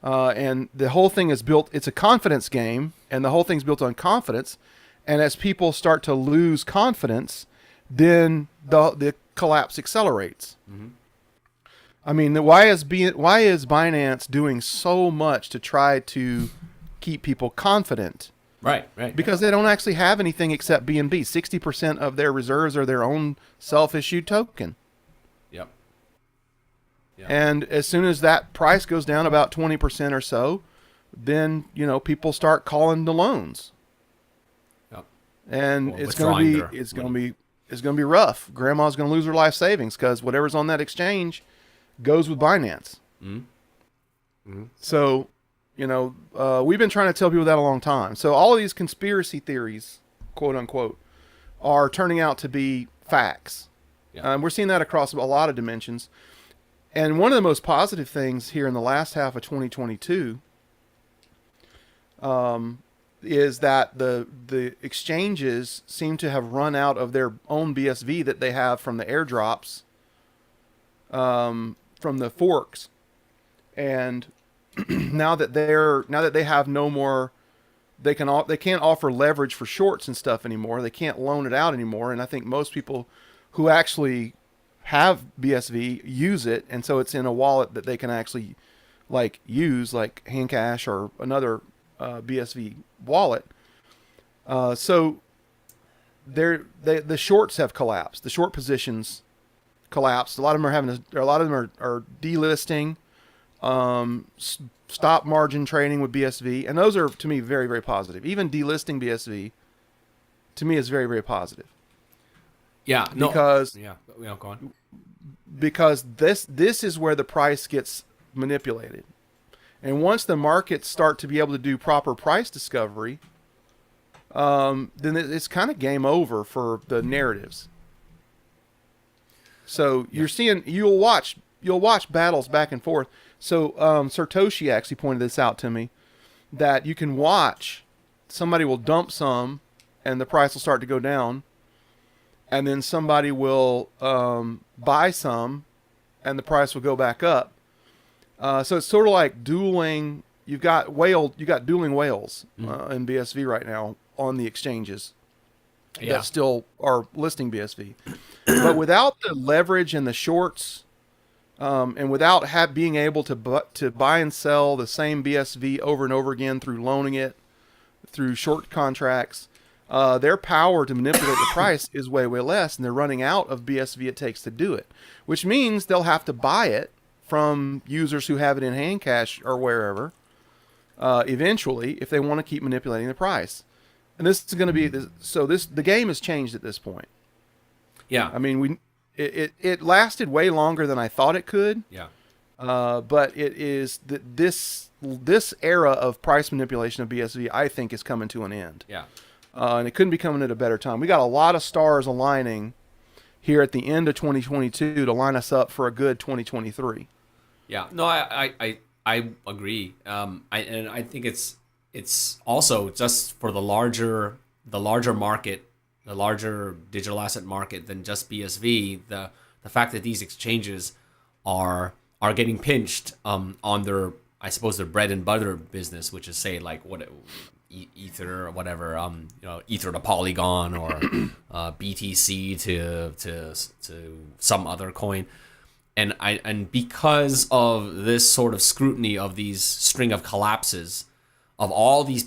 And the whole thing is built, it's a confidence game, and the whole thing's built on confidence. And as people start to lose confidence, then the collapse accelerates. Mm-hmm. I mean, why is Binance doing so much to try to keep people confident? Right. Because they don't actually have anything except BNB. 60% of their reserves are their own self-issued token. Yep. And as soon as that price goes down about 20% or so, then people start calling the loans. Yep. And it's going to be rough. Grandma's going to lose her life savings because whatever's on that exchange goes with Binance. Mm-hmm. Mm-hmm. So, we've been trying to tell people that a long time. So all of these conspiracy theories, quote unquote, are turning out to be facts. Yeah. We're seeing that across a lot of dimensions. And one of the most positive things here in the last half of 2022 is that the exchanges seem to have run out of their own BSV that they have from the airdrops, from the forks, and now that they have no more, they can't offer leverage for shorts and stuff anymore. They can't loan it out anymore, and I think most people who actually have BSV use it, and so it's in a wallet that they can actually use, like Handcash or another BSV wallet. So the shorts have collapsed. The short positions collapsed. A lot of them are delisting, stop margin trading with BSV, and those are to me very, very positive. Even delisting BSV to me is very, very positive. Yeah. No. Because Yeah. Go on. because this is where the price gets manipulated. And once the markets start to be able to do proper price discovery, then it's kind of game over for the narratives. So you'll watch battles back and forth. So Sartoshi actually pointed this out to me, that you can watch somebody will dump some, and the price will start to go down, and then somebody will buy some, and the price will go back up. So it's sort of like dueling. You've got dueling whales in BSV right now on the exchanges that still are listing BSV, but without the leverage and the shorts, and without being able to buy and sell the same BSV over and over again through loaning it, through short contracts, their power to manipulate the price is way, way less, and they're running out of BSV it takes to do it, which means they'll have to buy it from users who have it in hand cash or wherever, eventually, if they want to keep manipulating the price. And this is going to be the game has changed at this point. Yeah. I mean, it lasted way longer than I thought it could. Yeah. But it is this era of price manipulation of BSV, I think, is coming to an end. Yeah. And it couldn't be coming at a better time. We got a lot of stars aligning here at the end of 2022 to line us up for a good 2023. Yeah. No, I agree. I think it's also just for the larger market, the larger digital asset market than just BSV. The fact that these exchanges are getting pinched on their, I suppose, their bread and butter business, which is, say, like Ether or whatever, Ether to Polygon or BTC to some other coin. And because of this sort of scrutiny of these string of collapses of all these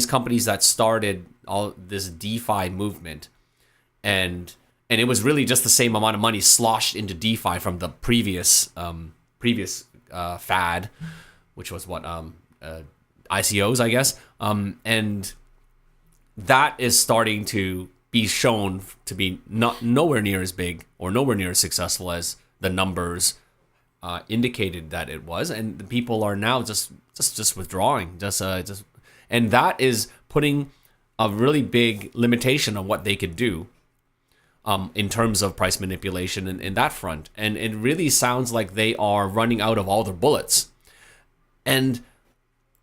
companies that started all this DeFi movement, and it was really just the same amount of money sloshed into DeFi from the previous fad, which was ICOs, I guess, and that is starting to be shown to be nowhere near as big or nowhere near as successful as the numbers indicated that it was, and the people are now just withdrawing, and that is putting a really big limitation on what they could do in terms of price manipulation in that front, and it really sounds like they are running out of all their bullets. And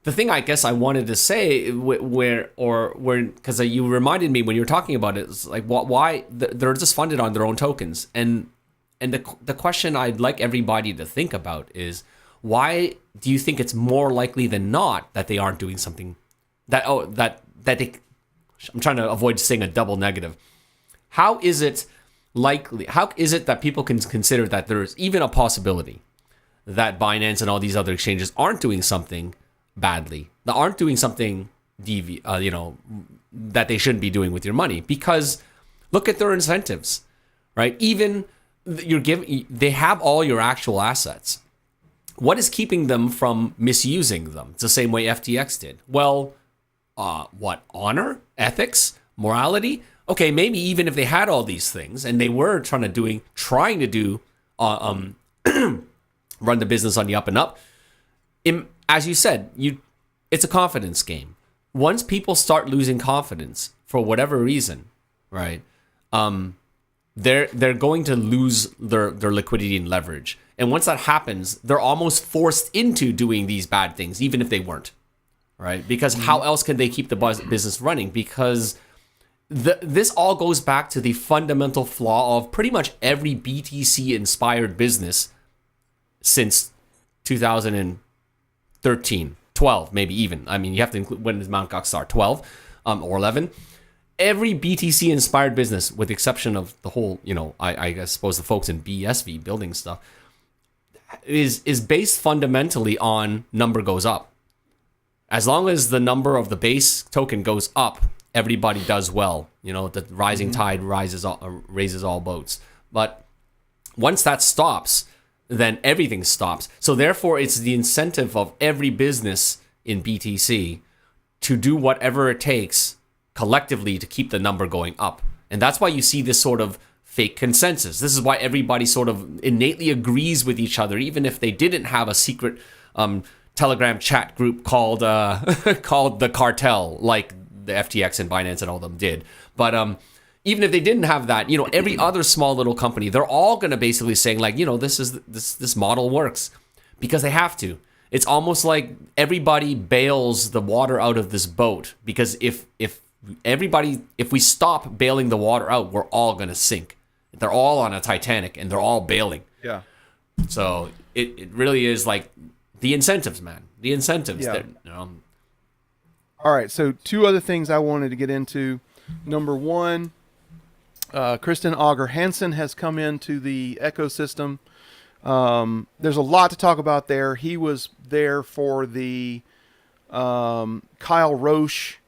the thing I guess I wanted to say, because you reminded me when you were talking about it, is like why they're just funded on their own tokens, and the question I'd like everybody to think about is, why do you think it's more likely than not that they aren't doing something that they? I'm trying to avoid saying a double negative. How is it likely? How is it that people can consider that there's even a possibility that Binance and all these other exchanges aren't doing something badly, that aren't doing something that they shouldn't be doing with your money? Because look at their incentives, right? Even they have all your actual assets. What is keeping them from misusing them? It's the same way FTX did. Well, honor, ethics, morality. Okay, maybe even if they had all these things and they were trying to do run the business on the up and up. As you said, it's a confidence game. Once people start losing confidence for whatever reason, right? They're going to lose their liquidity and leverage. And once that happens, they're almost forced into doing these bad things, even if they weren't, right? Because how else can they keep the business running? Because this all goes back to the fundamental flaw of pretty much every BTC-inspired business since 2013, 12, maybe even. I mean, you have to include, when does Mt. Gox start? 12 or 11? Every BTC-inspired business, with the exception of the whole, I suppose the folks in BSV building stuff, is based fundamentally on number goes up. As long as the number of the base token goes up, everybody does well. The rising tide raises all boats. But once that stops, then everything stops. So therefore, it's the incentive of every business in BTC to do whatever it takes collectively to keep the number going up. And that's why you see this sort of fake consensus. This is why everybody sort of innately agrees with each other, even if they didn't have a secret Telegram chat group called called the cartel, like the FTX and Binance and all of them did. But even if they didn't have that, every other small little company, they're all going to basically saying like, this model works because they have to. It's almost like everybody bails the water out of this boat, because if we stop bailing the water out, we're all going to sink. They're all on a Titanic and they're all bailing. Yeah. So it really is like the incentives, man. The incentives. Yeah. All right. So 2 other things I wanted to get into. Number 1, Kristen Auger Hansen has come into the ecosystem. There's a lot to talk about there. He was there for the Kyle Roche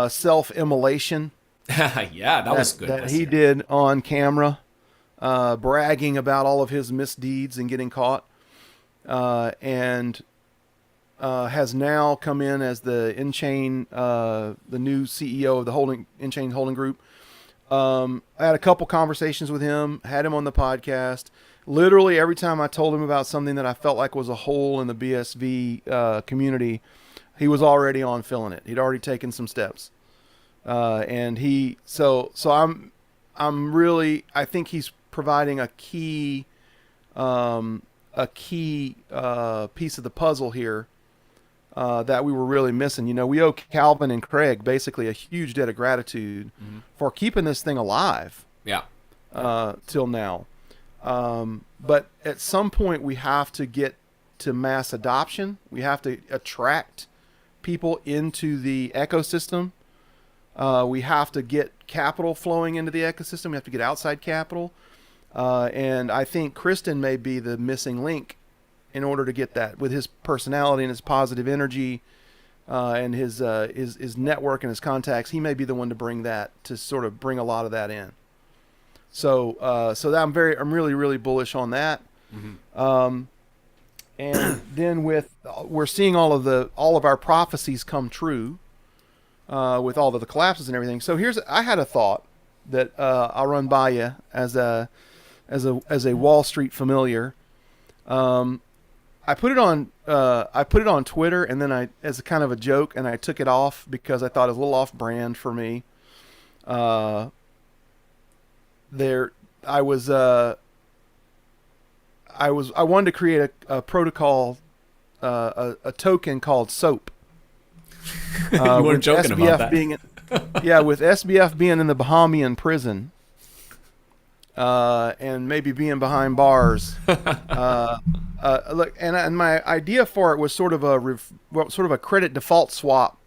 self-immolation. Yeah, that was good. That he did on camera, bragging about all of his misdeeds and getting caught, and has now come in as the InChain, the new CEO of the InChain Holding Group. I had a couple conversations with him, had him on the podcast. Literally every time I told him about something that I felt like was a hole in the BSV community, he was already on filling it. He'd already taken some steps. So I'm really, I think he's providing a key piece of the puzzle here, that we were really missing. We owe Calvin and Craig basically a huge debt of gratitude for keeping this thing alive. Yeah. Till now. But at some point we have to get to mass adoption. We have to attract people into the ecosystem. We have to get capital flowing into the ecosystem. We have to get outside capital. And I think Kristen may be the missing link in order to get that, with his personality and his positive energy, and his network and his contacts. He may be the one to bring that, to sort of bring a lot of that in. So that I'm really, really bullish on that. Mm-hmm. And then we're seeing all of our prophecies come true, with all of the collapses and everything. So I had a thought that I'll run by you as a Wall Street familiar. I put it on Twitter, and then as a kind of a joke, and I took it off because I thought it was a little off brand for me. I wanted to create a protocol, a token called SOAP. You weren't joking about that. With SBF being in the Bahamian prison, and maybe being behind bars. Look, and my idea for it was sort of a credit default swap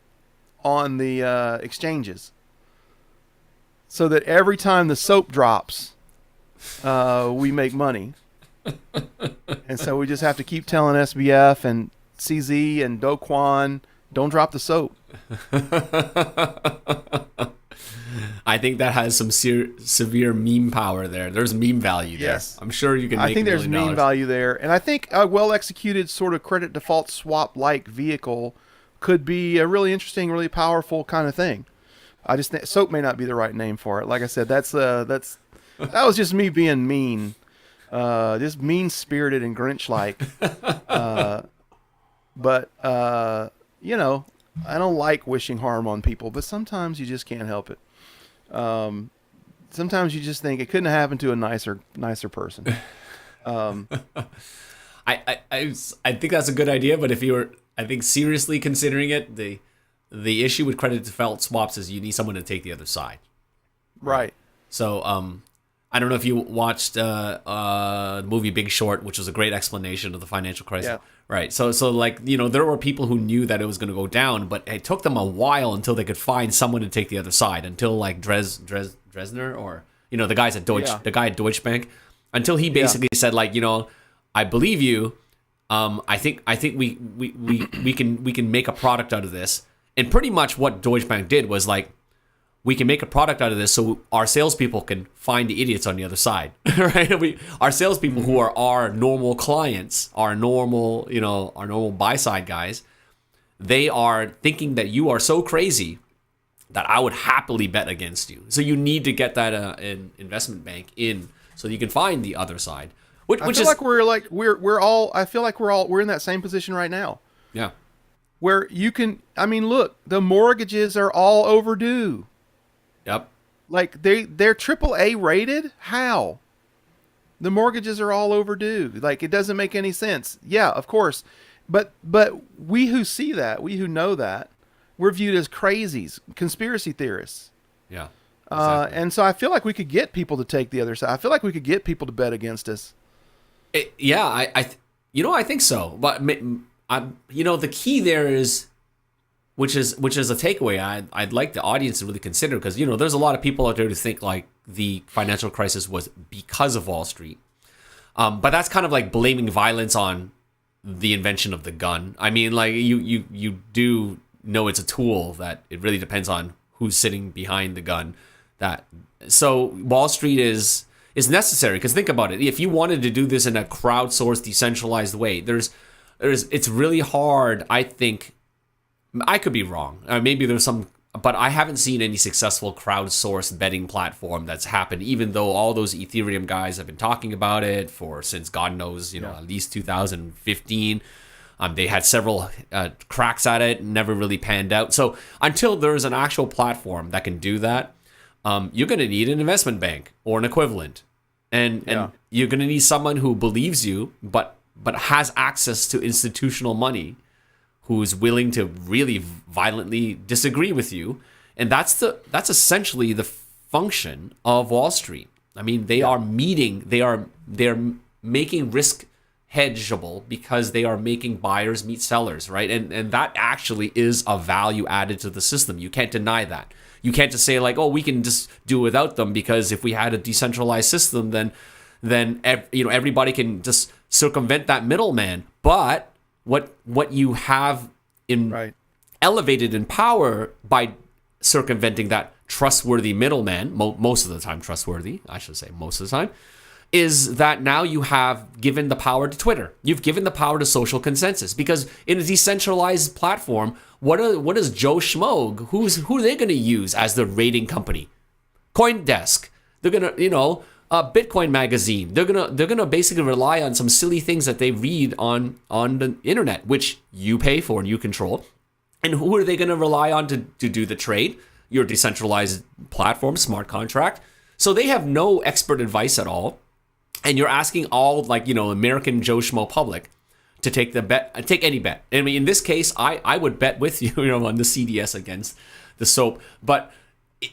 on the exchanges, so that every time the soap drops, we make money. And so we just have to keep telling SBF and CZ and Do Kwon, don't drop the soap. I think that has some severe meme power there. There's meme value there. Yes. I'm sure you can make I think there's meme value there. And I think a well-executed sort of credit default swap-like vehicle could be a really interesting, really powerful kind of thing. I just think SOAP may not be the right name for it. Like I said, that was just me being mean. Just mean-spirited and Grinch-like. But I don't like wishing harm on people, but sometimes you just can't help it. Sometimes you just think it couldn't have happened to a nicer person. I think that's a good idea, but if you were, I think, seriously considering it, the issue with credit default swaps is you need someone to take the other side. Right. So I don't know if you watched the movie Big Short, which was a great explanation of the financial crisis. Yeah. Right. So like, there were people who knew that it was going to go down, but it took them a while until they could find someone to take the other side, until like Dresner, or the guys at the guy at Deutsche Bank, until he basically said like, I believe you. I think we can make a product out of this. And pretty much what Deutsche Bank did was like, we can make a product out of this so our salespeople can find the idiots on the other side, right? Our salespeople who are our normal clients, our normal buy-side guys, they are thinking that you are so crazy that I would happily bet against you. So you need to get that an investment bank in so you can find the other side. Which I feel is like we're all. I feel like we're in that same position right now, yeah. where you can. I mean, look, the mortgages are all overdue. Yep. Like they're AAA rated. How? The mortgages are all overdue. Like it doesn't make any sense. Yeah, of course, but we who see that, we who know that, we're viewed as crazies, conspiracy theorists. Yeah. Exactly. And so I feel like we could get people to take the other side. I feel like we could get people to bet against us. I think so. But the key there is, which is a takeaway I'd like the audience to really consider, because there's a lot of people out there who think like the financial crisis was because of Wall Street, but that's kind of like blaming violence on the invention of the gun. I mean, like you do know it's a tool that it really depends on who's sitting behind the gun. So Wall Street is necessary, because think about it. If you wanted to do this in a crowdsourced, decentralized way, it's really hard. I think I could be wrong. Maybe there's some, but I haven't seen any successful crowdsourced betting platform that's happened. Even though all those Ethereum guys have been talking about it since God knows, at least 2015. They had several cracks at it, never really panned out. So until there's an actual platform that can do that, you're going to need an investment bank or an equivalent, and you're going to need someone who believes you, but has access to institutional money, who's willing to really violently disagree with you, and that's essentially the function of Wall Street. I mean, they're making risk hedgeable because they are making buyers meet sellers, right? And that actually is a value added to the system. You can't deny that. You can't just say like, oh, we can just do without them, because if we had a decentralized system, then everybody can just circumvent that middleman. But what you have elevated in power by circumventing that trustworthy middleman, most of the time trustworthy, I should say most of the time, is that now you have given the power to Twitter. You've given the power to social consensus, because in a decentralized platform, what is Joe Schmo? Who are they going to use as the rating company? CoinDesk. They're going to, Bitcoin Magazine. They're gonna basically rely on some silly things that they read on the internet, which you pay for and you control. And who are they going to rely on to do the trade? Your decentralized platform, smart contract. So they have no expert advice at all. And you're asking all American Joe Schmo public to take the bet, take any bet. I mean, in this case, I would bet with you, on the CDS against the SOAP. But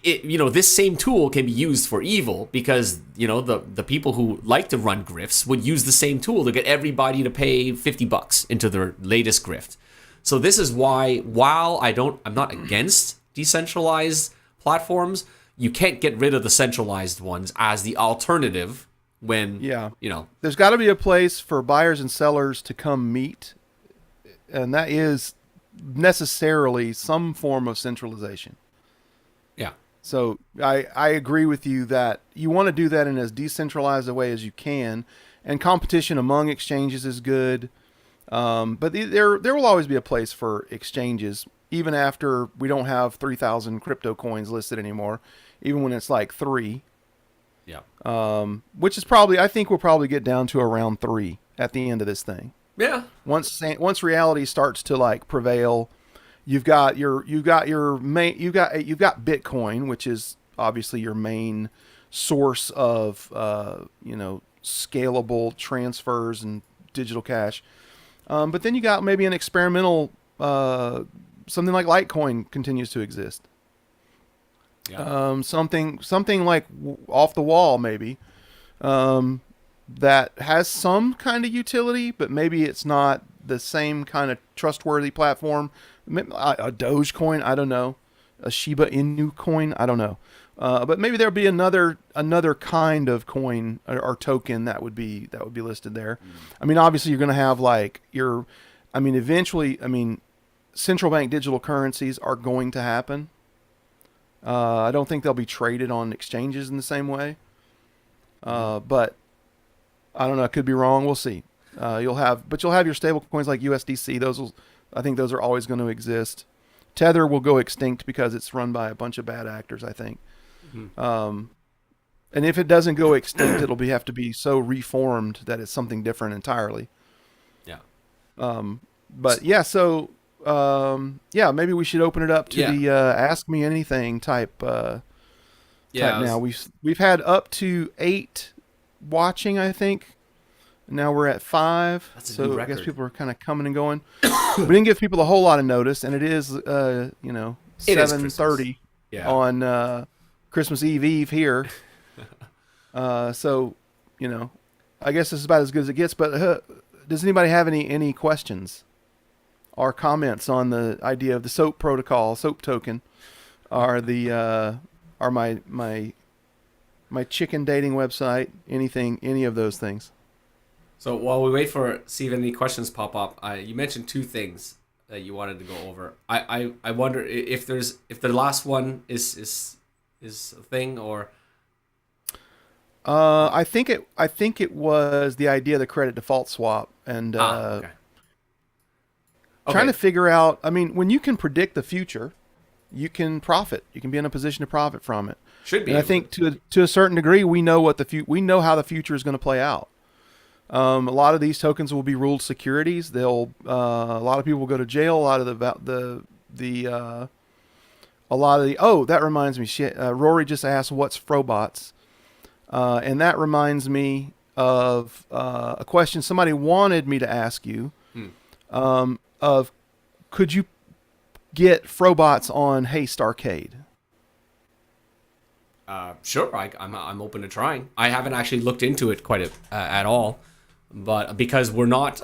this same tool can be used for evil, because the people who like to run grifts would use the same tool to get everybody to pay $50 into their latest grift. So this is why, while I'm not against decentralized platforms, you can't get rid of the centralized ones as the alternative. When there's got to be a place for buyers and sellers to come meet, and that is necessarily some form of centralization. Yeah. So I agree with you that you want to do that in as decentralized a way as you can, and competition among exchanges is good. But there will always be a place for exchanges, even after we don't have 3,000 crypto coins listed anymore, even when it's like 3. Yeah. Which is I think we'll probably get down to around 3 at the end of this thing. Yeah. Once reality starts to prevail, you've got Bitcoin, which is obviously your main source of scalable transfers and digital cash. But then you got maybe an experimental something like Litecoin continues to exist. Yeah. Something like off the wall maybe, that has some kind of utility, but maybe it's not the same kind of trustworthy platform. A Dogecoin, I don't know. A Shiba Inu coin, I don't know. But maybe there'll be another kind of coin or token that would be listed there. I mean, obviously you're going to have eventually, central bank digital currencies are going to happen. I don't think they'll be traded on exchanges in the same way. But I don't know. I could be wrong. We'll see. You'll have your stable coins like USDC. I think those are always going to exist. Tether will go extinct because it's run by a bunch of bad actors, I think. And if it doesn't go extinct, it'll have to be so reformed that it's something different entirely. Yeah. But yeah, so maybe we should open it up to the Ask Me Anything type. Type now we've had up to 8 watching, I think. Now we're at 5. That's a so new I record. guess people are kind of coming and going. We didn't give people a whole lot of notice, and it is 7:30 on Christmas Eve here. So I guess this is about as good as it gets. But does anybody have any questions or comments on the idea of the SOAP protocol, SOAP token, or my chicken dating website, any of those things? So while we wait for see if any questions pop up, you mentioned 2 things that you wanted to go over. I wonder if the last one is a thing, or I think it was the idea of the credit default swap and trying to figure out. I mean, when you can predict the future, you can profit. You can be in a position to profit from it. Should be. And I think to a certain degree, we know we know how the future is going to play out. A lot of these tokens will be ruled securities. A lot of people will go to jail. A lot of that reminds me. Rory just asked, "What's Frobots?" And that reminds me of a question somebody wanted me to ask you. Of could you get Frobots on Haste Arcade? Sure, I'm open to trying. I haven't actually looked into it quite at all. But because we're not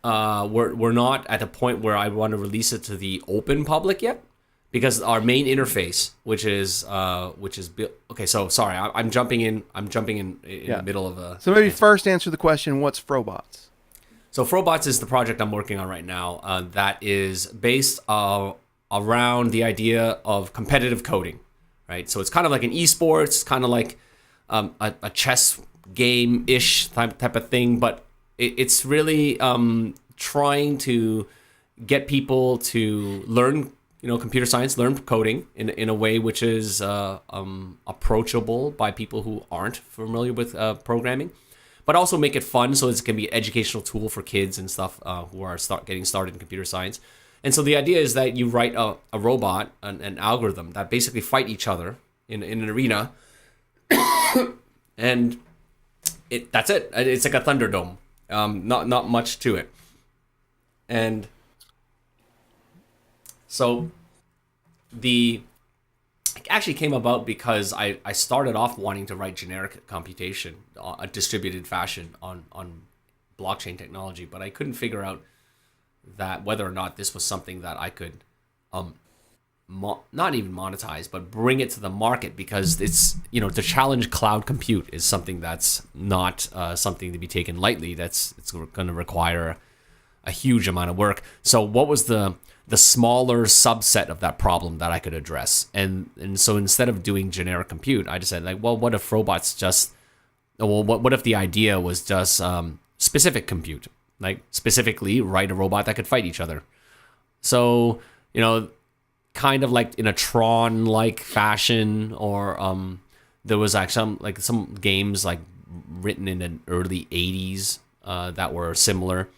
we're not at the point where I want to release it to the open public yet, because our main interface, which is okay. So sorry, I'm jumping in the middle of a. So maybe first answer the question: what's Frobots? So Frobots is the project I'm working on right now. That is based around the idea of competitive coding, right? So it's kind of like an esports, kind of like a chess game-ish type of thing, but it's really trying to get people to learn, computer science, learn coding in a way which is approachable by people who aren't familiar with programming, but also make it fun so it can be an educational tool for kids and stuff who are getting started in computer science. And so the idea is that you write a robot, an algorithm that basically fight each other in an arena, and that's it. It's like a Thunderdome. Not much to it. And so it actually came about because I started off wanting to write generic computation, a distributed fashion on blockchain technology, but I couldn't figure out that whether or not this was something that I could not even monetize, but bring it to the market, because it's, to challenge cloud compute is something that's not something to be taken lightly. It's going to require a huge amount of work. So what was the smaller subset of that problem that I could address? And so instead of doing generic compute, I just said, like, well, what if what if the idea was just specific compute, like specifically write a robot that could fight each other? So, kind of like in a Tron-like fashion, or there was actually some games like written in the early 80s that were similar,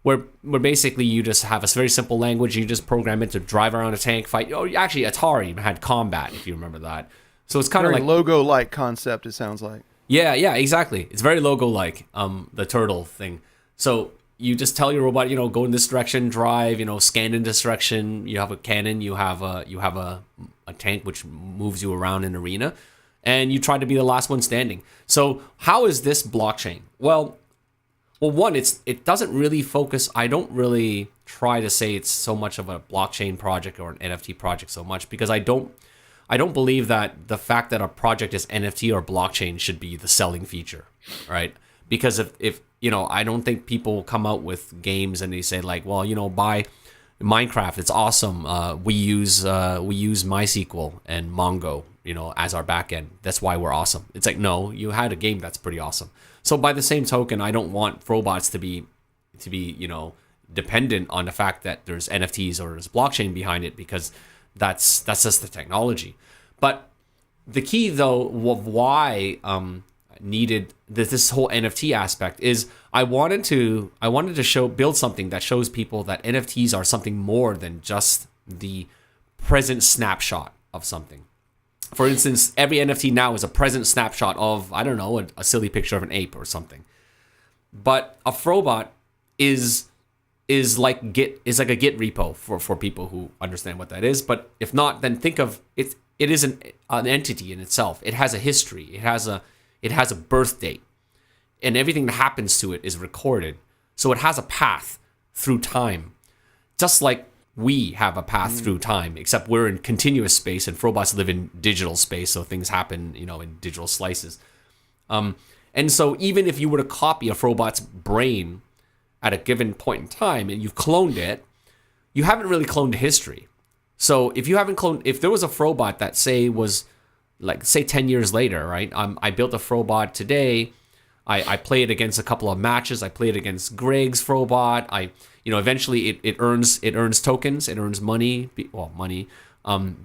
where basically you just have a very simple language, you just program it to drive around a tank, fight. Oh, actually Atari had combat, if you remember that. So it's kind of like logo-like concept, it sounds like. Yeah, exactly. It's very logo-like, the turtle thing. So you just tell your robot, go in this direction, drive, scan in this direction. You have a cannon, you have a tank which moves you around an arena, and you try to be the last one standing. So how is this blockchain? Well, one, it doesn't really focus. I don't really try to say it's so much of a blockchain project or an NFT project so much, because I don't believe that the fact that a project is NFT or blockchain should be the selling feature, right? Because if I don't think people come out with games and they say like, well, buy Minecraft, it's awesome. We use MySQL and Mongo, as our backend. That's why we're awesome. It's like, no, you had a game that's pretty awesome. So by the same token, I don't want robots to be dependent on the fact that there's NFTs or there's blockchain behind it, because that's just the technology. But the key, though, of why needed this whole NFT aspect is I wanted to build something that shows people that NFTs are something more than just the present snapshot of something. For instance, every NFT now is a present snapshot of, I don't know, a silly picture of an ape or something. But a Frobot is like a Git repo for people who understand what that is. But if not, then think of it. It is an entity in itself. It has a history. It has a birth date, and everything that happens to it is recorded. So it has a path through time, just like we have a path through time, except we're in continuous space and Frobots live in digital space. So things happen, in digital slices. And so even if you were to copy a Frobot's brain at a given point in time and you've cloned it, you haven't really cloned history. So if there was a Frobot that say 10 years later, right? I built a Frobot today. I play it against a couple of matches. I play it against Greg's Frobot. Eventually it earns tokens. It earns money.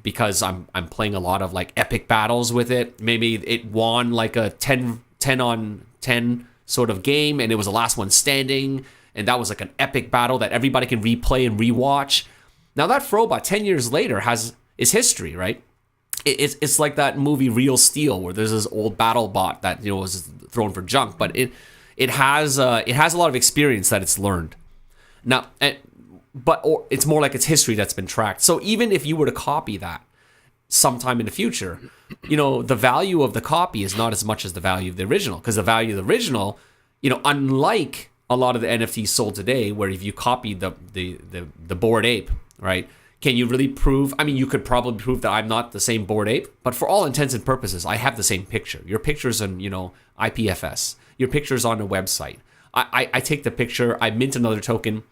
Because I'm playing a lot of like epic battles with it. Maybe it won like a 10 on 10 sort of game, and it was the last one standing. And that was like an epic battle that everybody can replay and rewatch. Now that Frobot 10 years later is history, right? It's like that movie Real Steel, where there's this old battle bot that was thrown for junk, but it has a lot of experience that it's learned. Now, or it's more like it's history that's been tracked. So even if you were to copy that sometime in the future, the value of the copy is not as much as the value of the original, because the value of the original, unlike a lot of the NFTs sold today, where if you copied the Bored Ape, right? Can you really prove? I mean, you could probably prove that I'm not the same Bored Ape, but for all intents and purposes, I have the same picture. Your picture's on, IPFS. Your picture's on a website. I take the picture, I mint another token.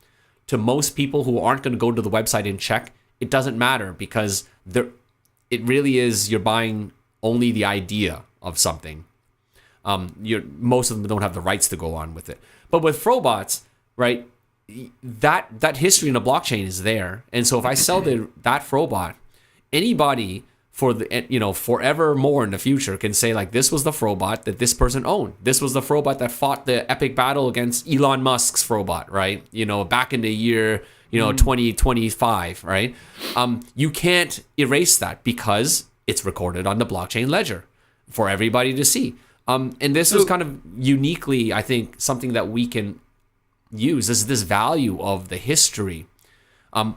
To most people who aren't going to go to the website and check, it doesn't matter, because it really is, you're buying only the idea of something. Most of them don't have the rights to go on with it. But with Frobots, right, that history in a blockchain is there. And so if I sell that Frobot, anybody forevermore in the future can say, like, this was the Frobot that this person owned. This was the Frobot that fought the epic battle against Elon Musk's Frobot, right? Back in the year, 2025, right? You can't erase that because it's recorded on the blockchain ledger for everybody to see. And this is kind of uniquely, I think, something that we can use. This value of the history.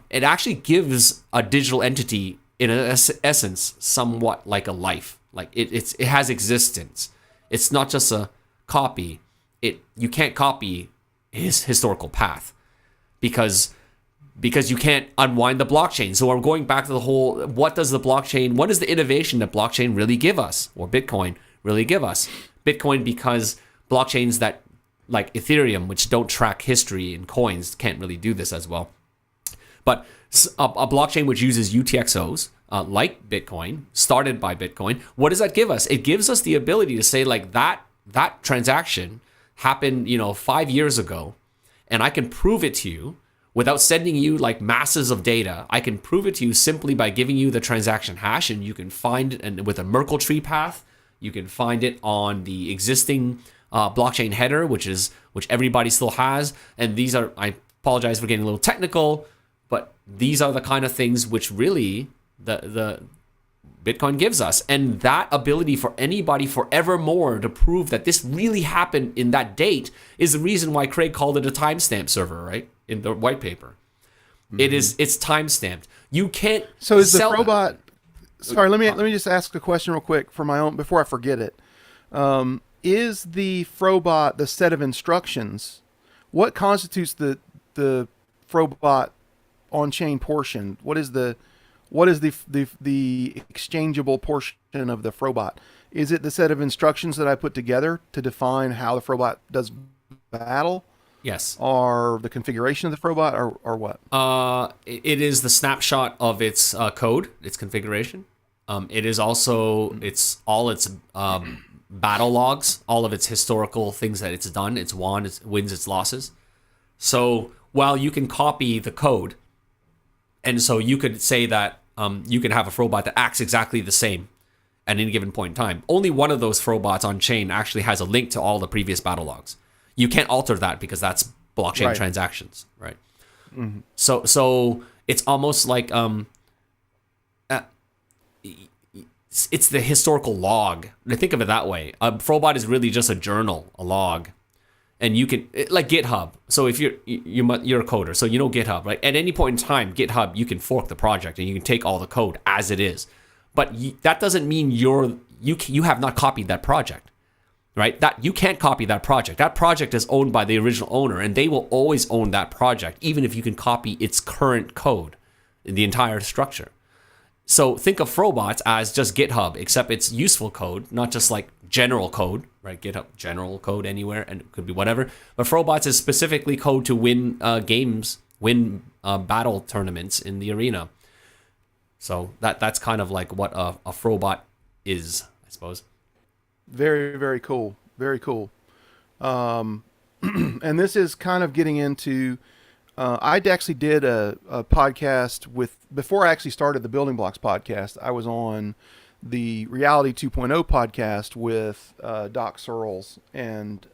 It actually gives a digital entity, in essence, somewhat like a life. Like it has existence. It's not just a copy. You can't copy his historical path because you can't unwind the blockchain. So we're going back to the whole, what is the innovation that blockchain really give us, or Bitcoin really give us? Bitcoin, because blockchains that, like Ethereum, which don't track history in coins, can't really do this as well. But a blockchain which uses UTXOs, like Bitcoin, started by Bitcoin, what does that give us? It gives us the ability to say, like, that transaction happened, 5 years ago, and I can prove it to you without sending you like masses of data. I can prove it to you simply by giving you the transaction hash, and you can find it, and with a Merkle tree path, you can find it on the existing blockchain header, which everybody still has. And these are, I apologize for getting a little technical, but these are the kind of things which really the Bitcoin gives us. And that ability for anybody forevermore to prove that this really happened in that date is the reason why Craig called it a timestamp server, right? In the white paper. Mm-hmm. It's timestamped. You can't. So is the Frobot? Sorry, let me just ask a question real quick for my own before I forget it. Is the Frobot the set of instructions? What constitutes the Frobot on-chain portion? What is the exchangeable portion of the Frobot? Is it the set of instructions that I put together to define how the Frobot does battle? Yes. Or the configuration of the Frobot, or what? It is the snapshot of its code, its configuration. It is also all its battle logs, all of its historical things that it's done, its wins, its losses. So Well, you can copy the code. And so you could say that you can have a Frobot that acts exactly the same at any given point in time. Only one of those Frobots on chain actually has a link to all the previous battle logs. You can't alter that because that's blockchain transactions, right? Mm-hmm. So it's almost like it's the historical log. I think of it that way. A Frobot is really just a journal, a log. And you can, like GitHub. So if you're a coder, so you know GitHub, right? At any point in time, GitHub, you can fork the project and you can take all the code as it is. But that doesn't mean you have not copied that project, right? That you can't copy that project. That project is owned by the original owner, and they will always own that project, even if you can copy its current code in the entire structure. So think of Frobots as just GitHub, except it's useful code, not just like general code, right? GitHub, general code anywhere, and it could be whatever. But Frobots is specifically code to win games, win battle tournaments in the arena. So that's kind of like what a Frobot is, I suppose. Very, very cool. Very cool. And this is kind of getting into... I actually did a podcast before I actually started the Building Blocks podcast, I was on the Reality 2.0 podcast with Doc Searles and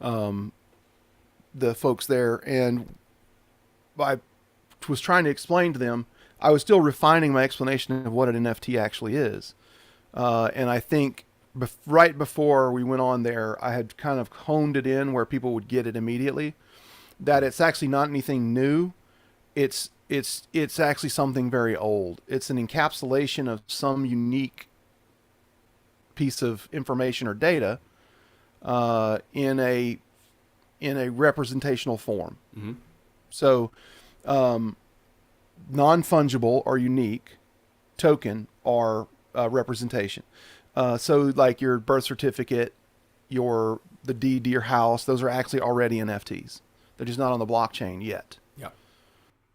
the folks there. And I was trying to explain to them, I was still refining my explanation of what an NFT actually is. And I think right before we went on there, I had kind of honed it in where people would get it immediately. That it's actually not anything new. It's actually something very old. It's an encapsulation of some unique piece of information or data in a representational form. Mm-hmm. So non-fungible or unique token are representation. So like your birth certificate, the deed to your house, those are actually already NFTs. They're just not on the blockchain yet. Yeah.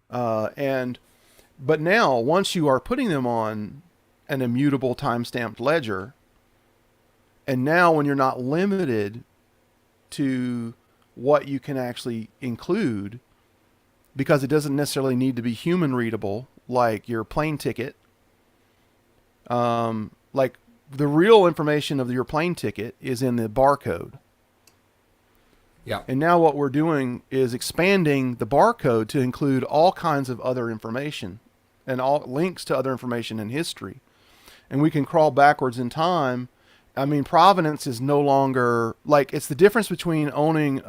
But now, once you are putting them on an immutable time-stamped ledger, and now when you're not limited to what you can actually include, because it doesn't necessarily need to be human readable, like your plane ticket, like the real information of your plane ticket is in the barcode. Yeah. And now what we're doing is expanding the barcode to include all kinds of other information and all links to other information in history. And we can crawl backwards in time. I mean, provenance is no longer like, it's the difference between owning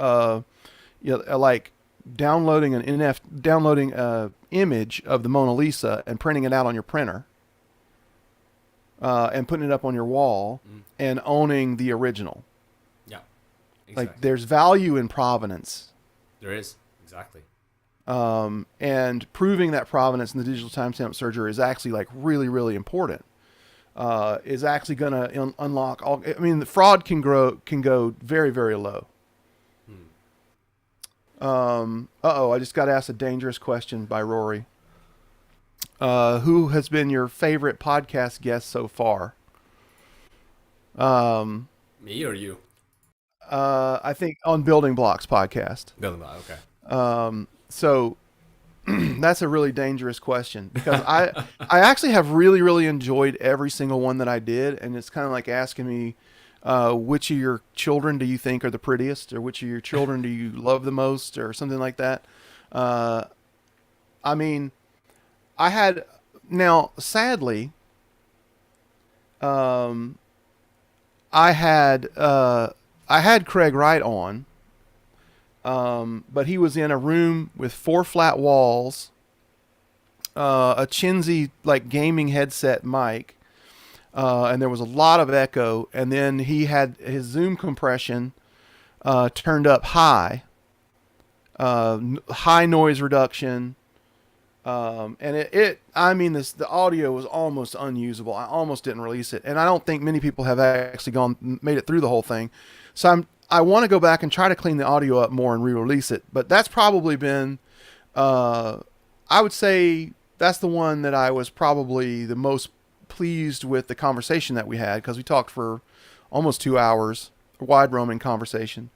like downloading downloading a image of the Mona Lisa and printing it out on your printer and putting it up on your wall and owning the original. Exactly. Like there's value in provenance. There is, exactly. And proving that provenance in the digital timestamp searcher is actually like really, really important. Is actually going to unlock all. I mean, the fraud can go very, very low. I just got asked a dangerous question by Rory. Who has been your favorite podcast guest so far? Me or you? I think on Building Blocks podcast. Building Blocks, okay. So that's a really dangerous question because I actually have really, really enjoyed every single one that I did. And it's kind of like asking me, which of your children do you think are the prettiest, or which of your children do you love the most, or something like that. I mean, sadly, I had Craig Wright on, but he was in a room with 4 flat walls, a Chinzy like gaming headset mic, and there was a lot of echo. And then he had his Zoom compression turned up high, high noise reduction, and the audio was almost unusable. I almost didn't release it, and I don't think many people have actually made it through the whole thing. So I want to go back and try to clean the audio up more and re-release it. But that's probably been, I would say that's the one that I was probably the most pleased with the conversation that we had, because we talked for almost 2 hours, a wide roaming conversation.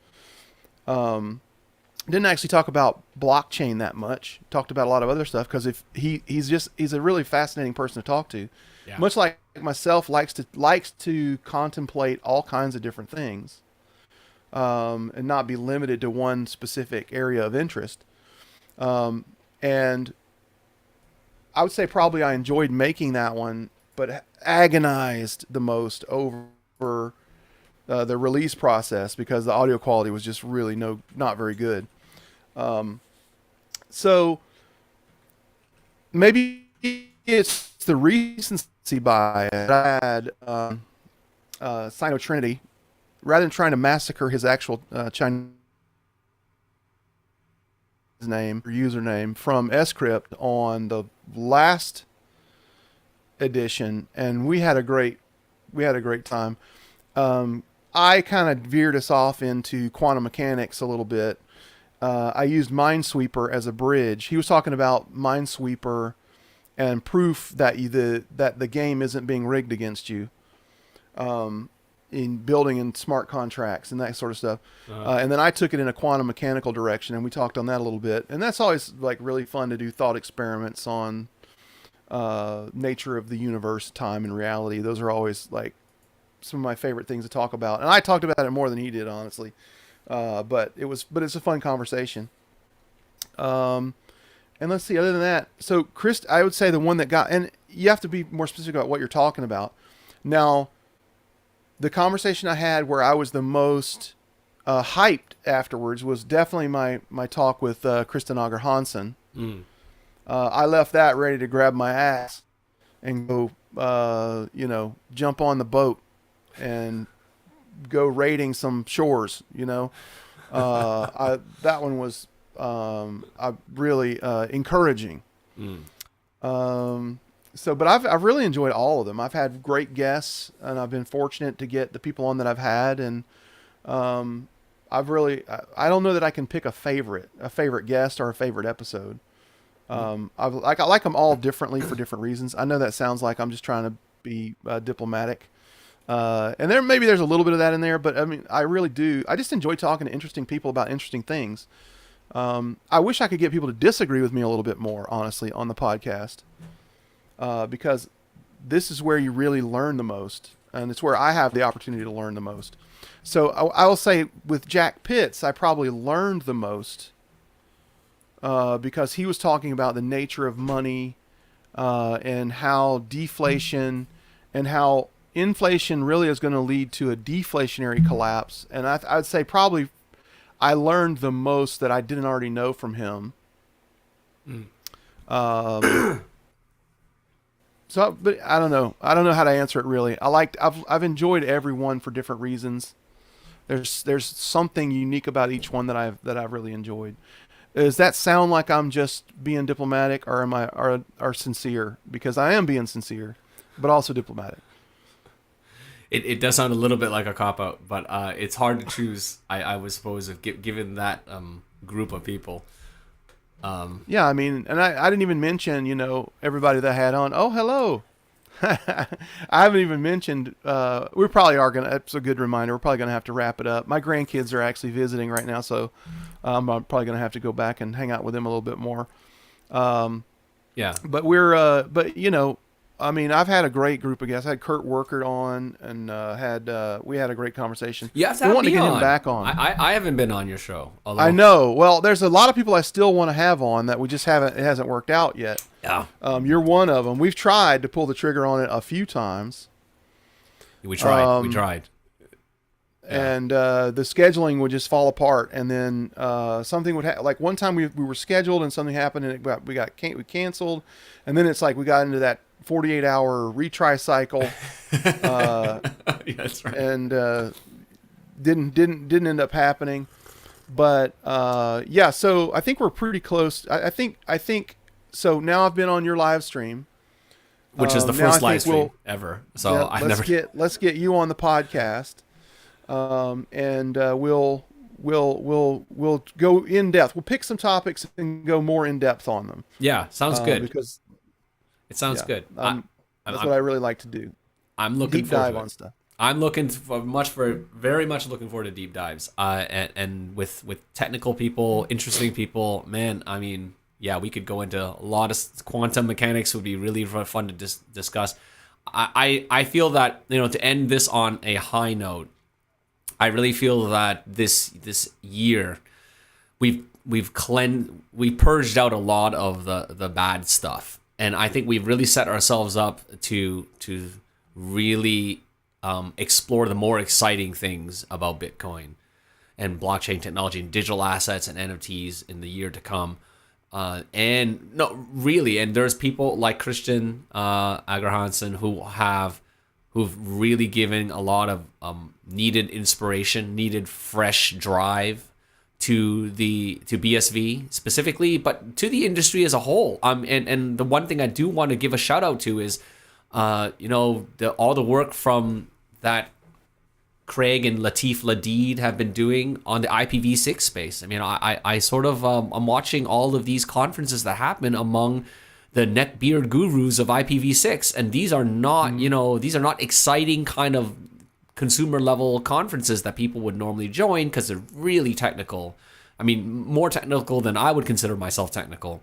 Didn't actually talk about blockchain that much. Talked about a lot of other stuff because if he's a really fascinating person to talk to. Yeah. Much like myself, likes to contemplate all kinds of different things, and not be limited to one specific area of interest. And I would say probably I enjoyed making that one, but agonized the most over the release process because the audio quality was just really not very good. So maybe it's the recency bias. I had Sino Trinity, rather than trying to massacre his actual Chinese name or username from Scrypt on the last edition, and we had a great time. I kind of veered us off into quantum mechanics a little bit. I used Minesweeper as a bridge. He was talking about Minesweeper and proof that the game isn't being rigged against you, in building in smart contracts and that sort of stuff. And then I took it in a quantum mechanical direction, and we talked on that a little bit. And that's always like really fun to do thought experiments on nature of the universe, time, and reality. Those are always like some of my favorite things to talk about. And I talked about it more than he did, honestly. But it's a fun conversation. And let's see, other than that, so Chris, I would say the one that got, and you have to be more specific about what you're talking about. Now, the conversation I had where I was the most hyped afterwards was definitely my talk with Kristen Auger Hansen. I left that ready to grab my ass and go, jump on the boat and go raiding some shores. That one was really encouraging. But I've really enjoyed all of them. I've had great guests, and I've been fortunate to get the people on that I've had, and I don't know that I can pick a favorite guest or a favorite episode. I like them all differently for different reasons. I know that sounds like I'm just trying to be diplomatic, and there's a little bit of that in there, but I mean, I really do. I just enjoy talking to interesting people about interesting things. I wish I could get people to disagree with me a little bit more, honestly, on the podcast, because this is where you really learn the most, and it's where I have the opportunity to learn the most. So I will say with Jack Pitts, I probably learned the most because he was talking about the nature of money and how deflation and how inflation really is going to lead to a deflationary collapse. And I'd say probably I learned the most that I didn't already know from him. But I don't know. I don't know how to answer it really. I've enjoyed every one for different reasons. There's something unique about each one that I've really enjoyed. Does that sound like I'm just being diplomatic, or am I are sincere? Because I am being sincere, but also diplomatic. It does sound a little bit like a cop-out, but it's hard to choose, I would suppose, given that group of people. Yeah, I mean, and I didn't even mention, everybody that I had on. Oh, hello. I haven't even mentioned, we probably are going to, it's a good reminder, we're probably going to have to wrap it up. My grandkids are actually visiting right now, so I'm probably going to have to go back and hang out with them a little bit more. Yeah. But I mean, I've had a great group of guests. I had Kurt Workert on, and we had a great conversation. You have to have want me to get on. him back on. I haven't been on your show. Although... I know. Well, there's a lot of people I still want to have on that we just haven't. It hasn't worked out yet. Yeah. You're one of them. We've tried to pull the trigger on it a few times. We tried. And the scheduling would just fall apart, and then something would happen. Like one time we were scheduled, and something happened, and we canceled, and then it's like we got into that 48-hour retry cycle. Yeah, that's right. And didn't end up happening. But yeah, so I think we're pretty close. I think so. Now I've been on your live stream, which is the first live stream ever. So yeah, let's get you on the podcast. And we'll go in depth. We'll pick some topics and go more in depth on them. Yeah, sounds good. Because it sounds good. that's what I really like to do. I'm looking deep dive forward on stuff. I'm very much looking forward to deep dives. And with technical people, interesting people, man. I mean, yeah, we could go into a lot of quantum mechanics. Would be really fun to discuss. I feel that, to end this on a high note, I really feel that this year we purged out a lot of the bad stuff, and I think we've really set ourselves up to really explore the more exciting things about Bitcoin and blockchain technology and digital assets and NFTs in the year to come. And there's people like Christian Agerhansen who've really given a lot of needed inspiration, needed fresh drive to BSV specifically, but to the industry as a whole. And the one thing I do want to give a shout out to is, all the work from that Craig and Latif Ladid have been doing on the IPv6 space. I mean, I sort of I'm watching all of these conferences that happen among the neckbeard gurus of IPv6, and these are not these are not exciting kind of consumer level conferences that people would normally join because they're really technical. I mean, more technical than I would consider myself technical.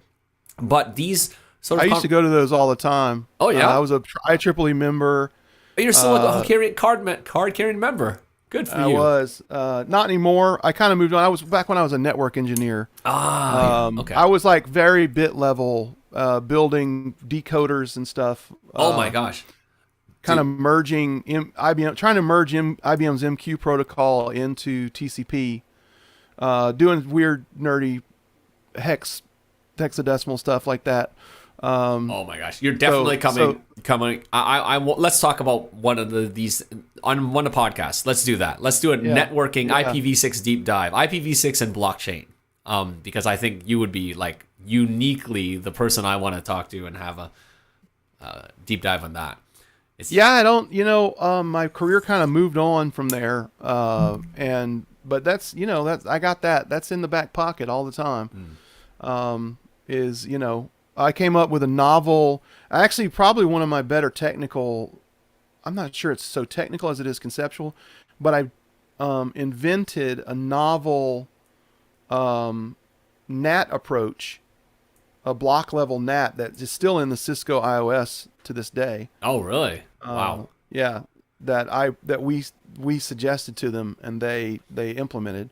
But these sort of I used to go to those all the time. Oh yeah, I was a IEEE member. You're still a card carrying member. Good for you. I was not anymore. I kind of moved on. I was back when I was a network engineer. Okay. I was like very bit level, building decoders and stuff. Oh my gosh. Kind of merging trying to merge IBM's MQ protocol into TCP, doing weird nerdy hexadecimal stuff like that. Oh my gosh, you're definitely coming. Let's talk about one of these on one of the podcasts. Let's do that. Let's do a networking IPv6 deep dive, IPv6 and blockchain. Because I think you would be like uniquely the person I want to talk to and have a deep dive on that. I don't. My career kind of moved on from there, but that's I got that. That's in the back pocket all the time. I came up with a novel, actually probably one of my better technical, I'm not sure it's so technical as it is conceptual, but I invented a novel NAT approach, a block level NAT that is still in the Cisco iOS to this day. Oh, really? Wow. Yeah, that we suggested to them and they implemented.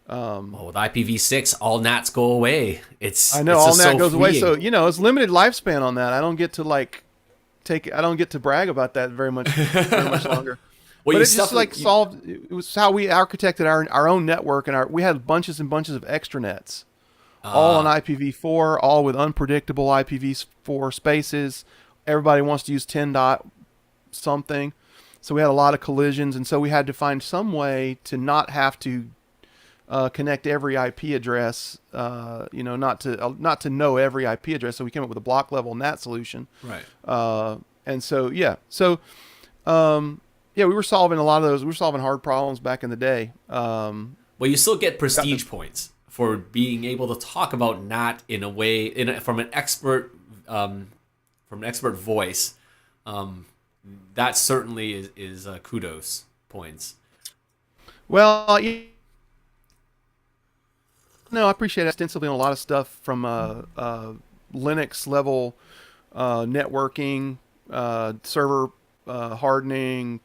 With IPv6, all NATs go away. I know all NAT goes away, so it's limited lifespan on that. I don't get to brag about that very much longer. Well, but it just solved. It was how we architected our own network, and we had bunches and bunches of extranets, all on IPv4, all with unpredictable IPv4 spaces. Everybody wants to use 10 dot something, so we had a lot of collisions, and so we had to find some way to not have to connect every IP address, not to know every IP address. So we came up with a block level NAT solution. Right. And so we were solving a lot of those. We were solving hard problems back in the day. Well, you still get prestige points for being able to talk about NAT in a way, from an expert voice. That certainly is kudos points. Well, no, I appreciate it extensively on a lot of stuff from Linux level networking, server hardening,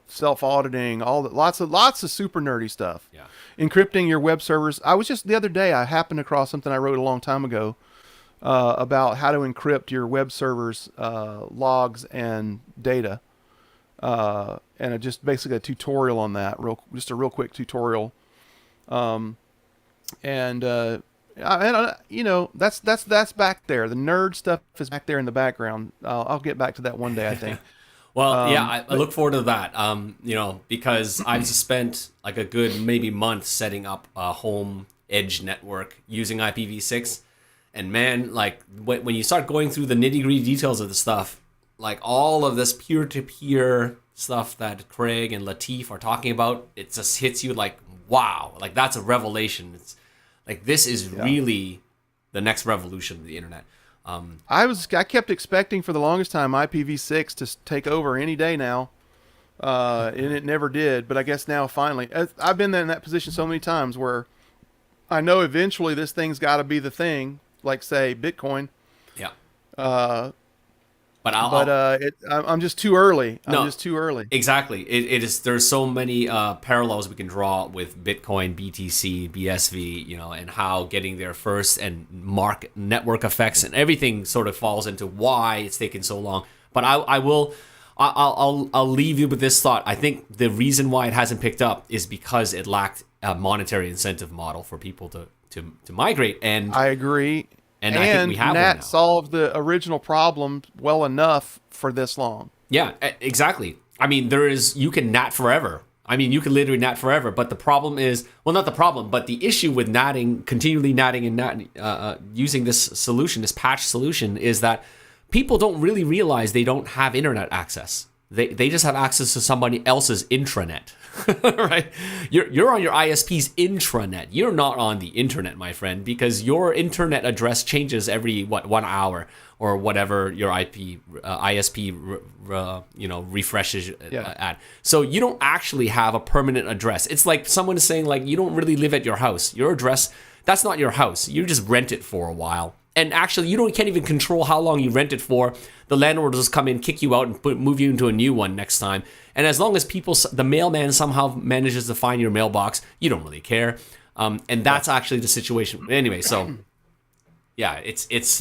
self-auditing, lots of super nerdy stuff. Yeah. Encrypting your web servers. I was just the other day, I happened across something I wrote a long time ago about how to encrypt your web servers logs and data. And just basically a tutorial on that, just a real quick tutorial. That's back there. The nerd stuff is back there in the background. I'll get back to that one day, I think. Well, I look forward to that. Because I've spent like a good maybe month setting up a home edge network using IPv6, and man, like when you start going through the nitty-gritty details of the stuff, like all of this peer-to-peer stuff that Craig and Latif are talking about, it just hits you like, wow, like that's a revelation. It's like, this is really the next revolution of the internet. I kept expecting for the longest time IPv6 to take over any day now. and it never did. But I guess now finally, I've been in that position so many times where I know eventually this thing's got to be the thing, like say Bitcoin. Yeah. But I'm just too early. I'm just too early. Exactly. It is. There's so many parallels we can draw with Bitcoin, BTC, BSV, and how getting there first and market network effects and everything sort of falls into why it's taken so long. But I'll leave you with this thought. I think the reason why it hasn't picked up is because it lacked a monetary incentive model for people to migrate. And I agree. And I think we have NAT one now. solved the original problem well enough for this long. Yeah, exactly. I mean, you can NAT forever. I mean, you can literally NAT forever. But the problem is, well, not the problem, but the issue with NATing, continually NATing and using this solution, this patch solution, is that people don't really realize they don't have internet access. They just have access to somebody else's intranet, right? You're on your ISP's intranet. You're not on the internet, my friend, because your internet address changes every 1 hour or whatever your ISP refreshes at. So you don't actually have a permanent address. It's like someone is saying like you don't really live at your house. Your address, that's not your house. You just rent it for a while. And actually, can't even control how long you rent it for. The landlord will just come in, kick you out, and move you into a new one next time. And as long as the mailman somehow manages to find your mailbox, you don't really care. And that's actually the situation. Anyway, so yeah, it's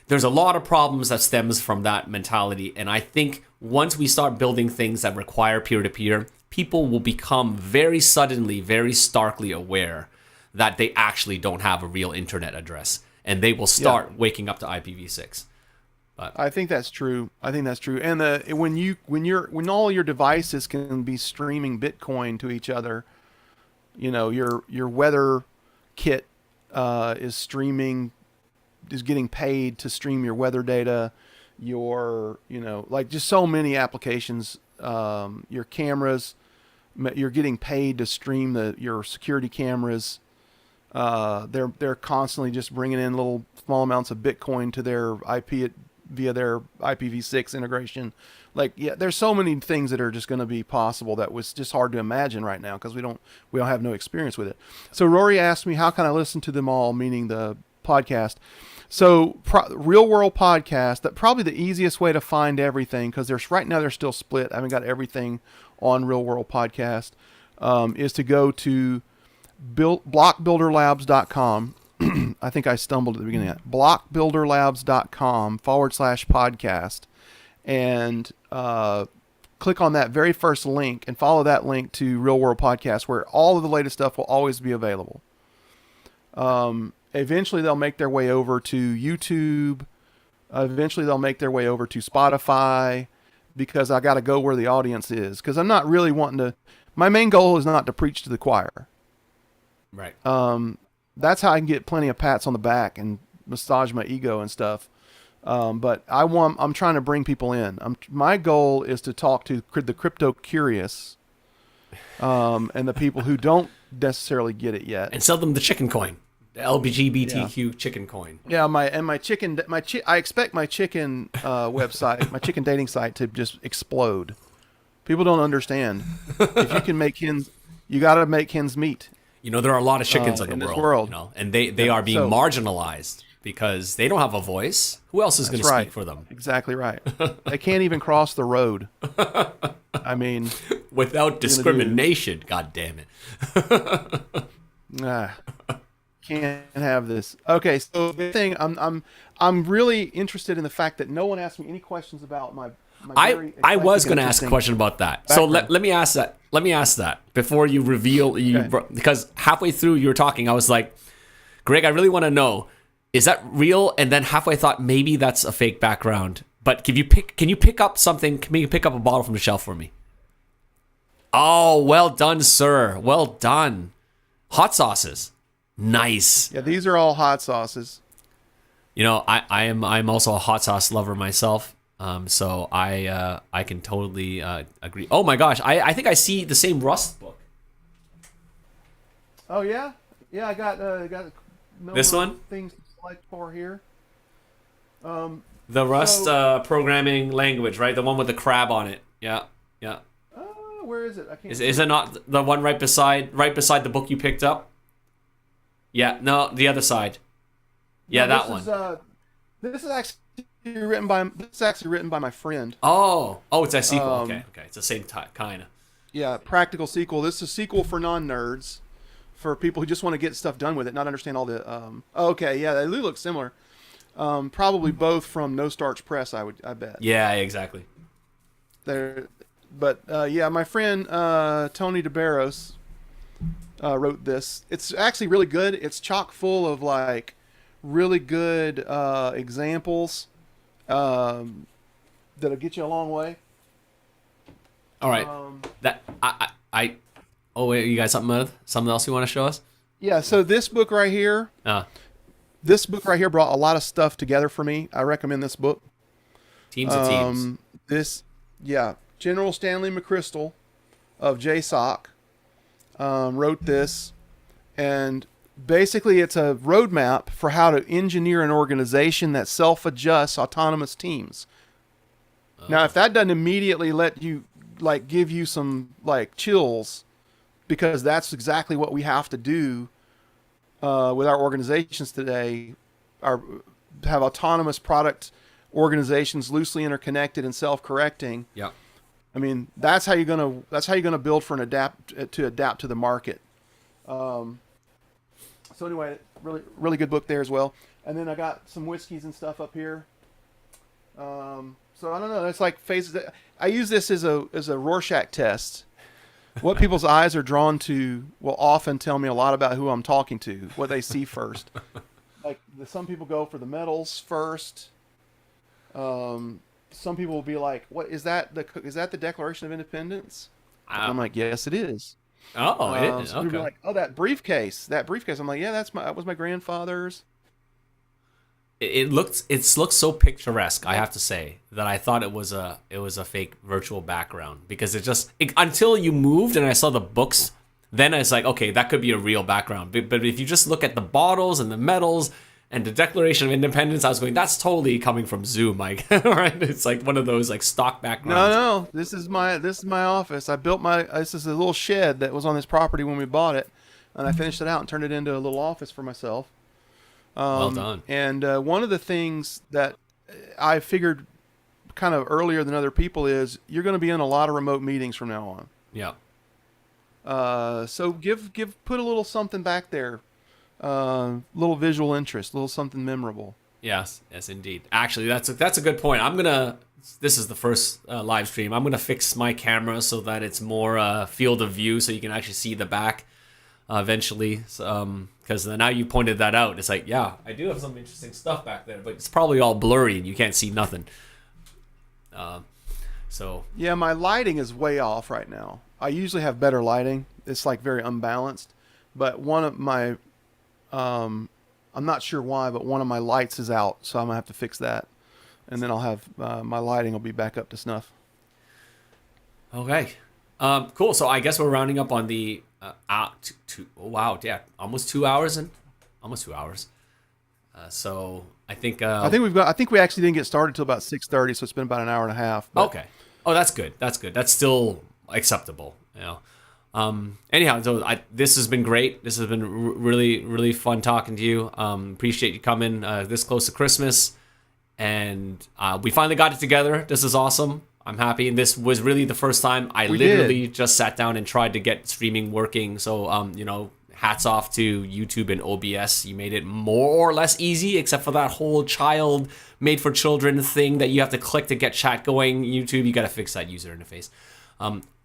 there's a lot of problems that stems from that mentality. And I think once we start building things that require peer-to-peer, people will become very suddenly, very starkly aware that they actually don't have a real internet address. And they will start waking up to IPv6. But I think that's true. And when all your devices can be streaming Bitcoin to each other, your weather kit is getting paid to stream your weather data. Just so many applications. Your cameras, you're getting paid to stream your security cameras. They're constantly just bringing in little small amounts of Bitcoin to their IP via their IPv6 integration. There's so many things that are just going to be possible that was just hard to imagine right now because we don't have no experience with it. So Rory asked me, how can I listen to them all, meaning the podcast? So Real World Podcast, that probably the easiest way to find everything, because right now they're still split. I haven't got everything on Real World Podcast, is to go to blockbuilderlabs.com. I think I stumbled at the beginning of that. blockbuilderlabs.com/podcast, and click on that very first link and follow that link to Real World Podcast, where all of the latest stuff will always be available. Eventually they'll make their way over to YouTube. Eventually they'll make their way over to Spotify, because I got to go where the audience is, because I'm not really wanting to. My main goal is not to preach to the choir. Right. That's how I can get plenty of pats on the back and massage my ego and stuff. But I'm trying to bring people in. My goal is to talk to the crypto curious, and the people who don't necessarily get it yet, and sell them the chicken coin, the LGBTQ chicken coin. Yeah, I expect my chicken website, my chicken dating site, to just explode. People don't understand. If you can make hens, you got to make hens meet. There are a lot of chickens in this the world. And they are being marginalized because they don't have a voice. Who else is going to speak for them? Exactly right. They can't even cross the road. I mean, without discrimination. God damn it. Can't have this. Okay, so the thing, I'm really interested in the fact that no one asked me any questions about my I was going to ask a question about that. Background. So let me ask that. Let me ask that before you reveal. Because halfway through you were talking, I was like, Greg, I really want to know, is that real? And then halfway I thought maybe that's a fake background. But can you pick up something? Can you pick up a bottle from the shelf for me? Oh, well done, sir. Well done. Hot sauces. Nice. Yeah, these are all hot sauces. I'm also a hot sauce lover myself. So I can totally agree. Oh my gosh, I think I see the same Rust book. Oh yeah, I got this one. Things to select for here. The Rust programming language, right? The one with the crab on it. Yeah. Oh Where is it? I can't. Is it not the one right beside the book you picked up? Yeah, no, the other side. Yeah, No, that one. This is actually written by my friend. Oh, it's a sequel. Okay, it's the same type, kind of. Yeah, practical sequel. This is a sequel for non-nerds, for people who just want to get stuff done with it, not understand all the. Okay, yeah, they look similar. Probably both from No Starch Press. I bet. Yeah, exactly. But my friend Tony DeBarros wrote this. It's actually really good. It's chock full of like really good examples that'll get you a long way. All right. That I. Oh wait, you got something else you want to show us? Yeah. So this book right here. This book right here brought a lot of stuff together for me. I recommend this book. Teams of Teams. General Stanley McChrystal of JSOC wrote this, and basically it's a roadmap for how to engineer an organization that self-adjusts autonomous teams. Now, if that doesn't immediately let you, like, give you some, like, chills, because that's exactly what we have to do with our organizations today, have autonomous product organizations loosely interconnected and self-correcting. Yeah. I mean, that's how you're gonna build for adapt to the market. So anyway, really good book there as well. And then I got some whiskeys and stuff up here. So I don't know. It's like phases. I use this as a Rorschach test. What people's eyes are drawn to will often tell me a lot about who I'm talking to. What they see first. Like some people go for the medals first. Some people will be like, "What is that? Is that the Declaration of Independence?" I'm like, "Yes, it is." Oh, it is. Some people are like, "Oh, that briefcase." I'm like, "Yeah, that was my grandfather's." It looks so picturesque, I have to say, that I thought it was a fake virtual background, because until you moved and I saw the books, then it's like, okay, that could be a real background. But if you just look at the bottles and the medals and the Declaration of Independence, I was going, that's totally coming from Zoom, Mike. Right? It's like one of those like stock backgrounds. No, this is my office. I built this is a little shed that was on this property when we bought it, and I finished it out and turned it into a little office for myself. Well done. And one of the things that I figured kind of earlier than other people is you're going to be in a lot of remote meetings from now on. Yeah. So put a little something back there, little visual interest, little something memorable. Yes, indeed. Actually, that's a good point. This is the first live stream. I'm gonna fix my camera so that it's more field of view, so you can actually see the back eventually. Because now you pointed that out, it's like, yeah, I do have some interesting stuff back there, but it's probably all blurry and you can't see nothing. So yeah, my lighting is way off right now. I usually have better lighting. It's like very unbalanced, but one of my I'm not sure why, but one of my lights is out, so I'm gonna have to fix that, and then I'll have my lighting will be back up to snuff. Okay, cool. So I guess we're rounding up on the almost 2 hours so I think we actually didn't get started till about 6:30, so it's been about an hour and a half. Okay. Oh, that's good. That's still acceptable, you know. Anyhow, so this has been great. This has been really, really fun talking to you. Appreciate you coming this close to Christmas, and we finally got it together. This is awesome. I'm happy, and this was really the first time I literally just sat down and tried to get streaming working. So, hats off to YouTube and OBS. You made it more or less easy, except for that whole child made for children thing that you have to click to get chat going. YouTube, you got to fix that user interface.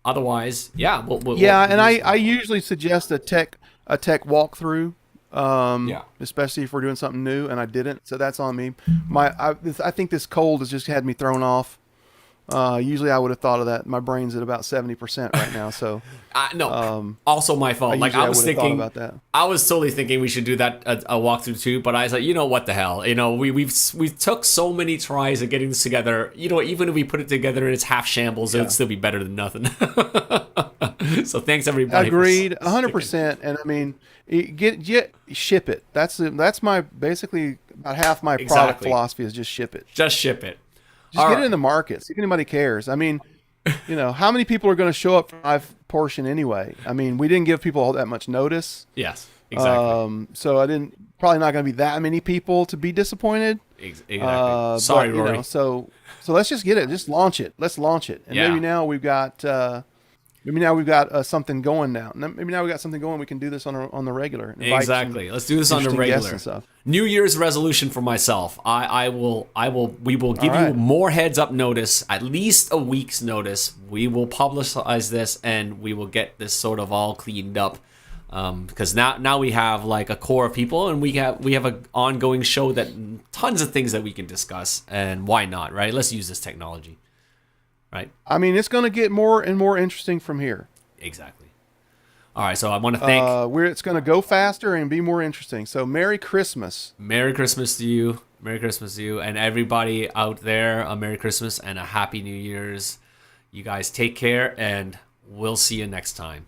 Otherwise, yeah. I usually suggest a tech walkthrough, especially if we're doing something new, and I didn't, so that's on me. I think this cold has just had me thrown off. Usually I would have thought of that. My brain's at about 70% right now, so no. Also my fault. I was thinking about that. I was totally thinking we should do that a walkthrough too, but I was like, what the hell? We took so many tries at getting this together. Even if we put it together and it's half shambles, it'd still be better than nothing. So thanks everybody. Agreed, 100%. And I mean, ship it. That's my basically about half my product philosophy is just ship it. Just ship it. Just get it in the market. See if anybody cares. I mean, how many people are going to show up for live portion anyway? I mean, we didn't give people all that much notice. Yes, exactly. So probably not going to be that many people to be disappointed. Exactly. Sorry, but, Rory. So let's just get it. Just launch it. Let's launch it. And maybe now we've got something going now. Maybe now we've got something going. We can do this on the regular. Exactly. Let's do this on the regular. And stuff. New Year's resolution for myself. We will give you more heads up notice, at least a week's notice. We will publicize this and we will get this sort of all cleaned up. Because now we have like a core of people, and we have an ongoing show that tons of things that we can discuss, and why not, right? Let's use this technology, right? I mean, it's going to get more and more interesting from here. Exactly. All right, so I want to thank. It's going to go faster and be more interesting. So Merry Christmas. Merry Christmas to you. Merry Christmas to you, and everybody out there. A Merry Christmas and a Happy New Year's. You guys take care, and we'll see you next time.